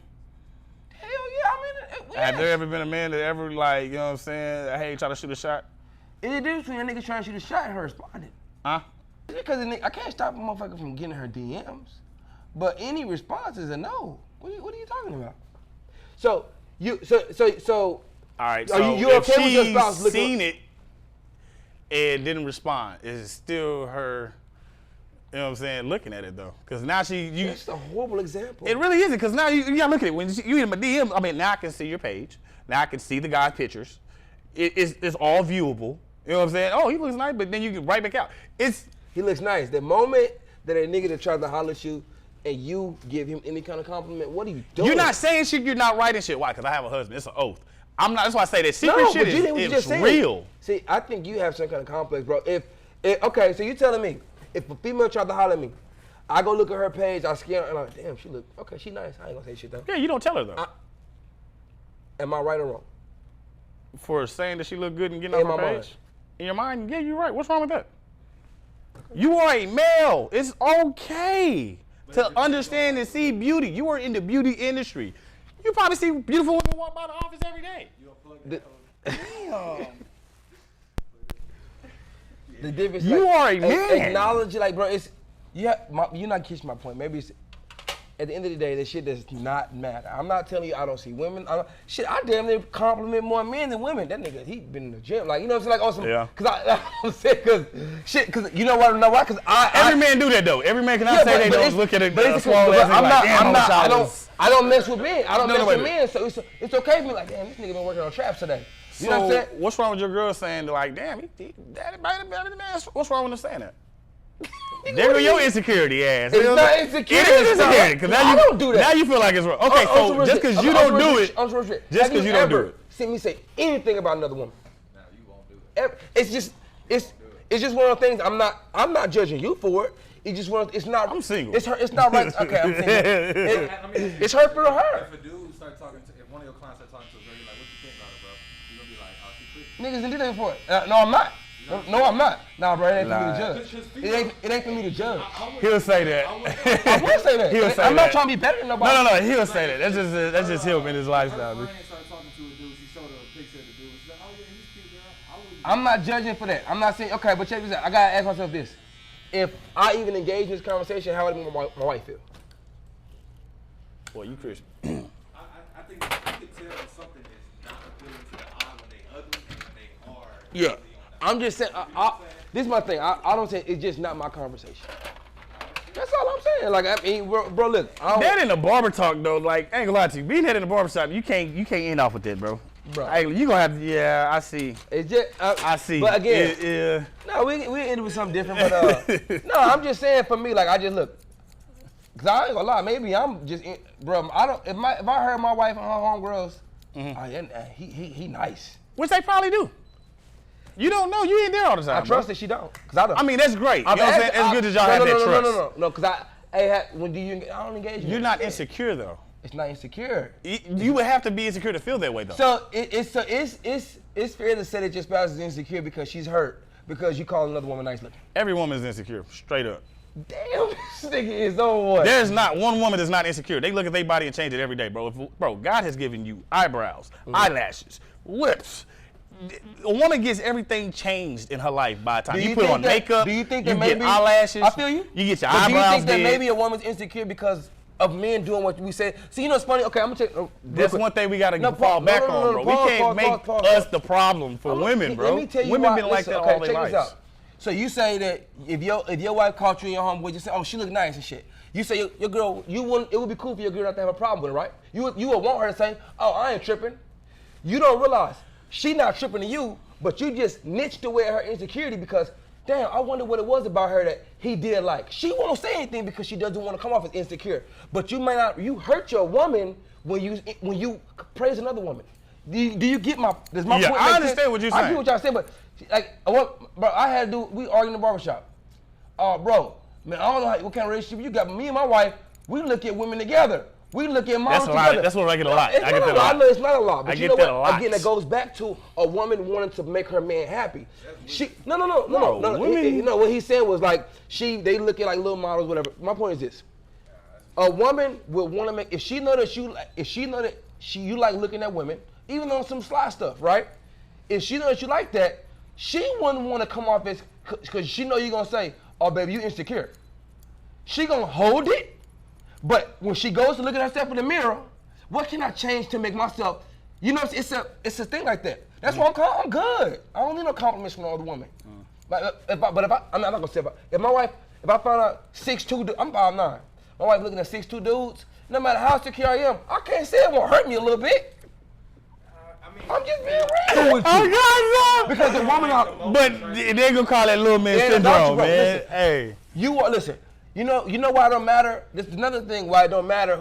Hell yeah, I mean, Have there ever been a man that ever like, you know what I'm saying, hey, try to shoot a shot? It's the difference between a nigga trying to shoot a shot and her responding. Huh? Because I can't stop a motherfucker from getting her DMs, but any response is a no. What are you talking about? So All right, Are so you if okay with your she's spouse looking- seen it and didn't respond, is it still her, you know what I'm saying, looking at it though? Because now That's a horrible example. it really isn't, because now you gotta look at it. When you in my DM, I mean, now I can see your page. Now I can see the guy's pictures. It's all viewable. You know what I'm saying? Oh, he looks nice, but then you can right back out. He looks nice. The moment that a nigga that tries to holler at you and you give him any kind of compliment, what are you doing? You're not saying shit, you're not writing shit. Why? Because I have a husband. It's an oath. I'm not, that's why I say that secret No, shit but you didn't what you is just said. real. See, I think you have some kind of complex, bro. Okay, so you telling me if a female tried to holler at me, I go look at her page, I scan her, and I'm like, damn, she nice. I ain't gonna say shit though. Yeah, you don't tell her though. Am I right or wrong? For saying that she looked good and getting In off her my page? mind. In your mind? Yeah, you're right. What's wrong with that? You are a male. It's okay to understand and see beauty. You are in the beauty industry. You probably see beautiful women walk by the office every day. Damn. The difference. You are a man. Acknowledge, like, bro. You're not catching my point. Maybe it's at the end of the day, that shit does not matter. I'm not telling you I don't see women. I damn near compliment more men than women. That nigga, he been in the gym, like, you know what I'm saying, like on some. Yeah. I'm saying, cause you know what? Cause Every man do that though. Every man cannot say they don't look at a small ass and like, damn, I don't mess with men. I don't mess with wait. men, so it's okay for me. Like, damn, this nigga been working on traps today. You know what I'm saying? What's wrong with your girl saying like, damn, daddy, man, what's wrong with them saying that? There go your insecurity ass. It's not insecurity. It is insecurity. Because now I don't do that. Now you feel like it's wrong. Okay, so just because you don't do it, just because you don't do it. See me say anything about another woman. Now you won't do it. It's just one of the things. I'm not judging you for it. It's just one of. It's not. I'm single. It's her. It's not right. Okay, I'm single. It's hurtful to her. If a dude start talking to, if one of your clients start talking to a girl, you're like, what you think about it, bro? You're gonna be like, oh, she pretty. Niggas didn't do that for it. No, I'm not. No, I'm not. Nah, bro, it ain't for me to judge. It ain't for me to judge. He'll say that. I will say that. He'll say I'm that. not trying to be better than nobody. No, he'll say that. That's just him in his lifestyle. My friend started talking to a dude. She showed her a picture of the dude. She's like, oh yeah, he's cute, girl. I wouldn't. I'm not judging for that. I'm not saying, okay, but check this out. I gotta ask myself this. If I even engage in this conversation, how would it make my wife feel? Boy, you Christian. I think you can tell if something is not appealing to the eye when they ugly and when they are. Yeah. I'm just saying, this is my thing. I don't say it's just not my conversation. That's all I'm saying. Like, I mean, bro, look. That in the barber talk though, like, I ain't gonna lie to you. Being that in the barbershop, you can't end off with that, bro. Bro. You gonna have to, yeah, I see. It's just, I see. But again, yeah. no, we end it with something different. But no, I'm just saying for me, like, I just look. Cause I ain't gonna lie, maybe I'm just, bro. If I heard my wife and her homegirls, he nice. Which they probably do. You don't know. You ain't there all the time. I trust that she don't. Cause I don't. I mean, that's great. You know what I'm saying? It's good that y'all have that trust. No. Cause I don't engage. You're not insecure though. It's not insecure. You would have to be insecure to feel that way though. So it's fair to say that your spouse is insecure because she's hurt because you call another woman nice looking. Every woman is insecure, straight up. Damn, this nigga is on one. There's not one woman that's not insecure. They look at their body and change it every day, bro. Bro, God has given you eyebrows, eyelashes, lips. A woman gets everything changed in her life by the time you put on makeup. Do you think you that get maybe eyelashes? I feel you. You get your but eyebrows. Do you think that did. maybe a woman's insecure because of men doing what we say? See, you know, it's funny. Okay, I'm gonna take. That's one thing we gotta fall back on, bro. We can't make us the problem for women, bro. Let me tell you women why. been like Listen, that okay, all their check this lives. out. So you say that if your wife caught you in your homeboy, you say, oh, she look nice and shit. You say your girl, it would be cool for your girl not to have a problem with it, right? You would want her to say, oh, I ain't tripping. You don't realize she not tripping to you, but you just niched away at her insecurity because, damn, I wonder what it was about her that he did like. She won't say anything because she doesn't want to come off as insecure. But you hurt your woman when you praise another woman. Do you get my point? I understand what you're saying. I get what y'all saying, but like, bro, we argued in the barbershop. Bro, man, I don't know what kind of relationship you got, but me and my wife, we look at women together. We look at models together. That's what I get a lot. I get that a lot. I know it's not a lot, but I you get know that what? a lot. Again, that goes back to a woman wanting to make her man happy. No. Women. You know what he's saying was like they look at like little models, whatever. My point is this: a woman would want to make if she know that you like looking at women, even on some sly stuff, right? If she know that you like that, she wouldn't want to come off as because she know you're gonna say, "Oh, baby, you insecure." She gonna hold it. But when she goes to look at herself in the mirror, what can I change to make myself? You know, it's a thing like that. That's why I'm good. I don't need no compliments from no other woman. Like, I'm not gonna say if I find out 6'2", I'm 5'9". My wife looking at 6'2" dudes. No matter how secure I am, I can't say it won't hurt me a little bit. I'm just being real with you. Oh God, no! Because the woman, but they gonna call that little man syndrome, man. Listen, hey, listen. You know why it don't matter? This is another thing why it don't matter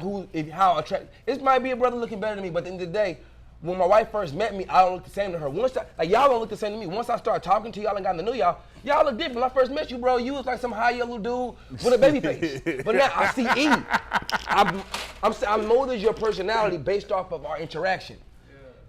how attractive. It might be a brother looking better than me, but at the end of the day, when my wife first met me, I don't look the same to her. Y'all don't look the same to me. Once I start talking to y'all and got to know y'all look different. When I first met you, bro, you was like some high yellow dude with a baby face. But now I see E. I molded your personality based off of our interaction.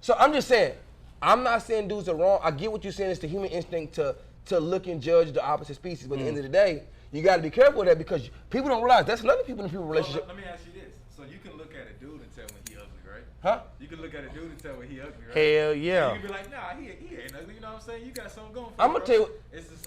So I'm just saying, I'm not saying dudes are wrong. I get what you're saying. It's the human instinct to look and judge the opposite species. But at the end of the day, you got to be careful with that because people don't realize that's another people in the relationship. Let me ask you this. So you can look at a dude and tell when he ugly, right? Huh? You can look at a dude and tell when he ugly, right? hell yeah. You can be like, nah, he ain't ugly. You know what I'm saying? You got something going for I'm you, gonna tell you.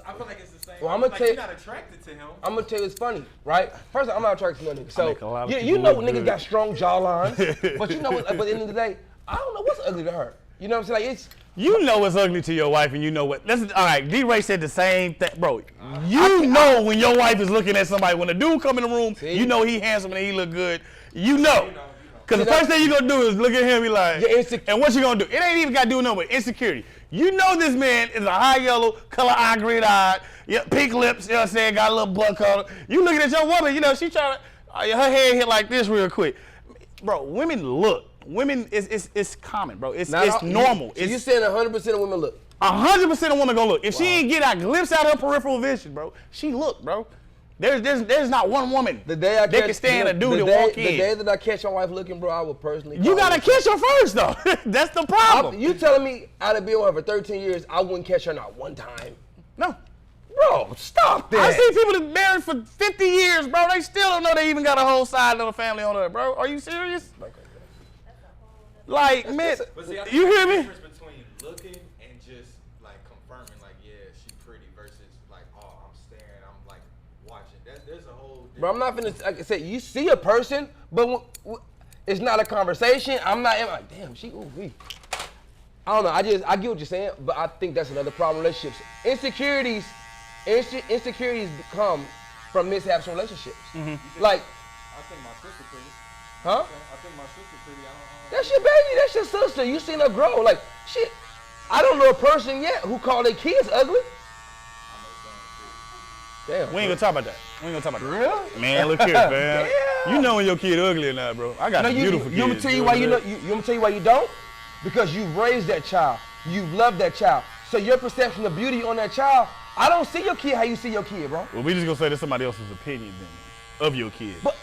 I feel like it's the same. Well, I'm gonna like tell you. You're not attracted to him. I'm gonna tell you it's funny, right? First, I'm not attracted to no nigga. So make a lot of you people know look niggas good. got strong jawlines, but you know what? But at the end of the day, I don't know what's ugly to her. You know what I'm saying? Like You know what's ugly to your wife, and you know what. Listen, all right, D-Ray said the same thing, bro. You know when your wife is looking at somebody. When a dude come in the room, you know he handsome and he look good. You know. Because the first thing you gonna do is look at him and be like, and what you gonna do? It ain't even got to do nothing with insecurity. You know this man is a high yellow, color eye, green eye, pink lips, you know what I'm saying, got a little butt color. You looking at your woman, you know, she trying to, her head hit like this real quick. Bro, women look. Women, it's common, bro. It's normal. So you saying 100% of women look? 100% of women gonna look. If she ain't get a glimpse out of her peripheral vision, bro, she look, bro. There's not one woman that can stand a dude and walk in. The day that I catch my wife looking, bro, I would personally. You gotta catch her first, though. That's the problem. You telling me I'd have been with her for 13 years, I wouldn't catch her not one time? No. Bro, stop that. I see people that married for 50 years, bro. They still don't know they even got a whole side of the family on her, bro. Are you serious? Like, man, But see, I think you hear there's a me? difference between looking and just like confirming, like, yeah, she's pretty versus like, oh, I'm staring, I'm like watching. There's a whole. Bro, I'm not finna. Like I said, you see a person, but it's not a conversation. I'm like, damn, she. Ooh, wee. I don't know. I get what you're saying, but I think that's another problem in relationships. Insecurities come from mishaps in relationships. Like, I think my sister pretty. huh? I think my sister pretty. That's your baby. That's your sister. You seen her grow. Like, shit. I don't know a person yet who called their kids ugly. Damn. We ain't gonna talk about that. Really? Man, look here, man. Damn. You know when your kid ugly or not, bro. I got beautiful kids. You want me to tell you why you know? You want me to tell you why you don't? Because you've raised that child. You've loved that child. So your perception of beauty on that child, I don't see your kid how you see your kid, bro. Well, we just gonna say that's somebody else's opinion then of your kid. But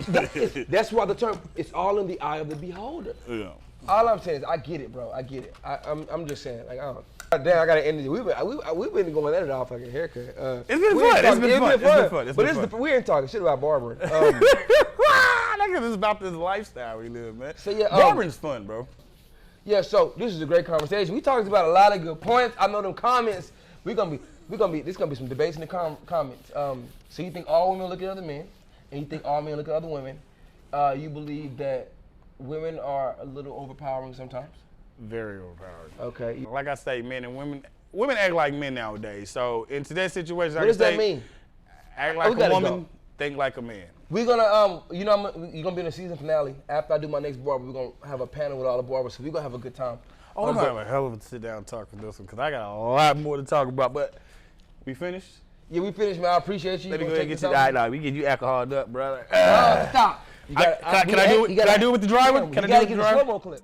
that's why the term, it's all in the eye of the beholder. Yeah. All I'm saying is I get it, bro. I get it. I'm just saying, like, I don't. Damn, I gotta end it. We've been going at it all fucking haircut. It's been fun. It's been fun. But we ain't talking shit about barbering. Nigga, this is about this lifestyle we live, man. So yeah, barbering's fun, bro. Yeah, so this is a great conversation. We talked about a lot of good points. I know them comments. There's gonna be some debates in the comments. So you think all women look at other men, and you think all men look at other women. You believe that women are a little overpowering sometimes? Very overpowering. Okay. Like I say, men and women act like men nowadays. So in today's situation, What does that mean? Act like a woman, think like a man. We're gonna, you're gonna be in the season finale. After I do my next barber, we're gonna have a panel with all the barbers, so we're gonna have a good time. Oh, I'm gonna have a hell of a sit down talk for this one, because I got a lot more to talk about. But we finished? Yeah, we finished, man. I appreciate you. Let me go ahead and get you. Nah, we get you alcoholed up, brother. Stop. Can I do it with the driver? You gotta get the slow-mo clips.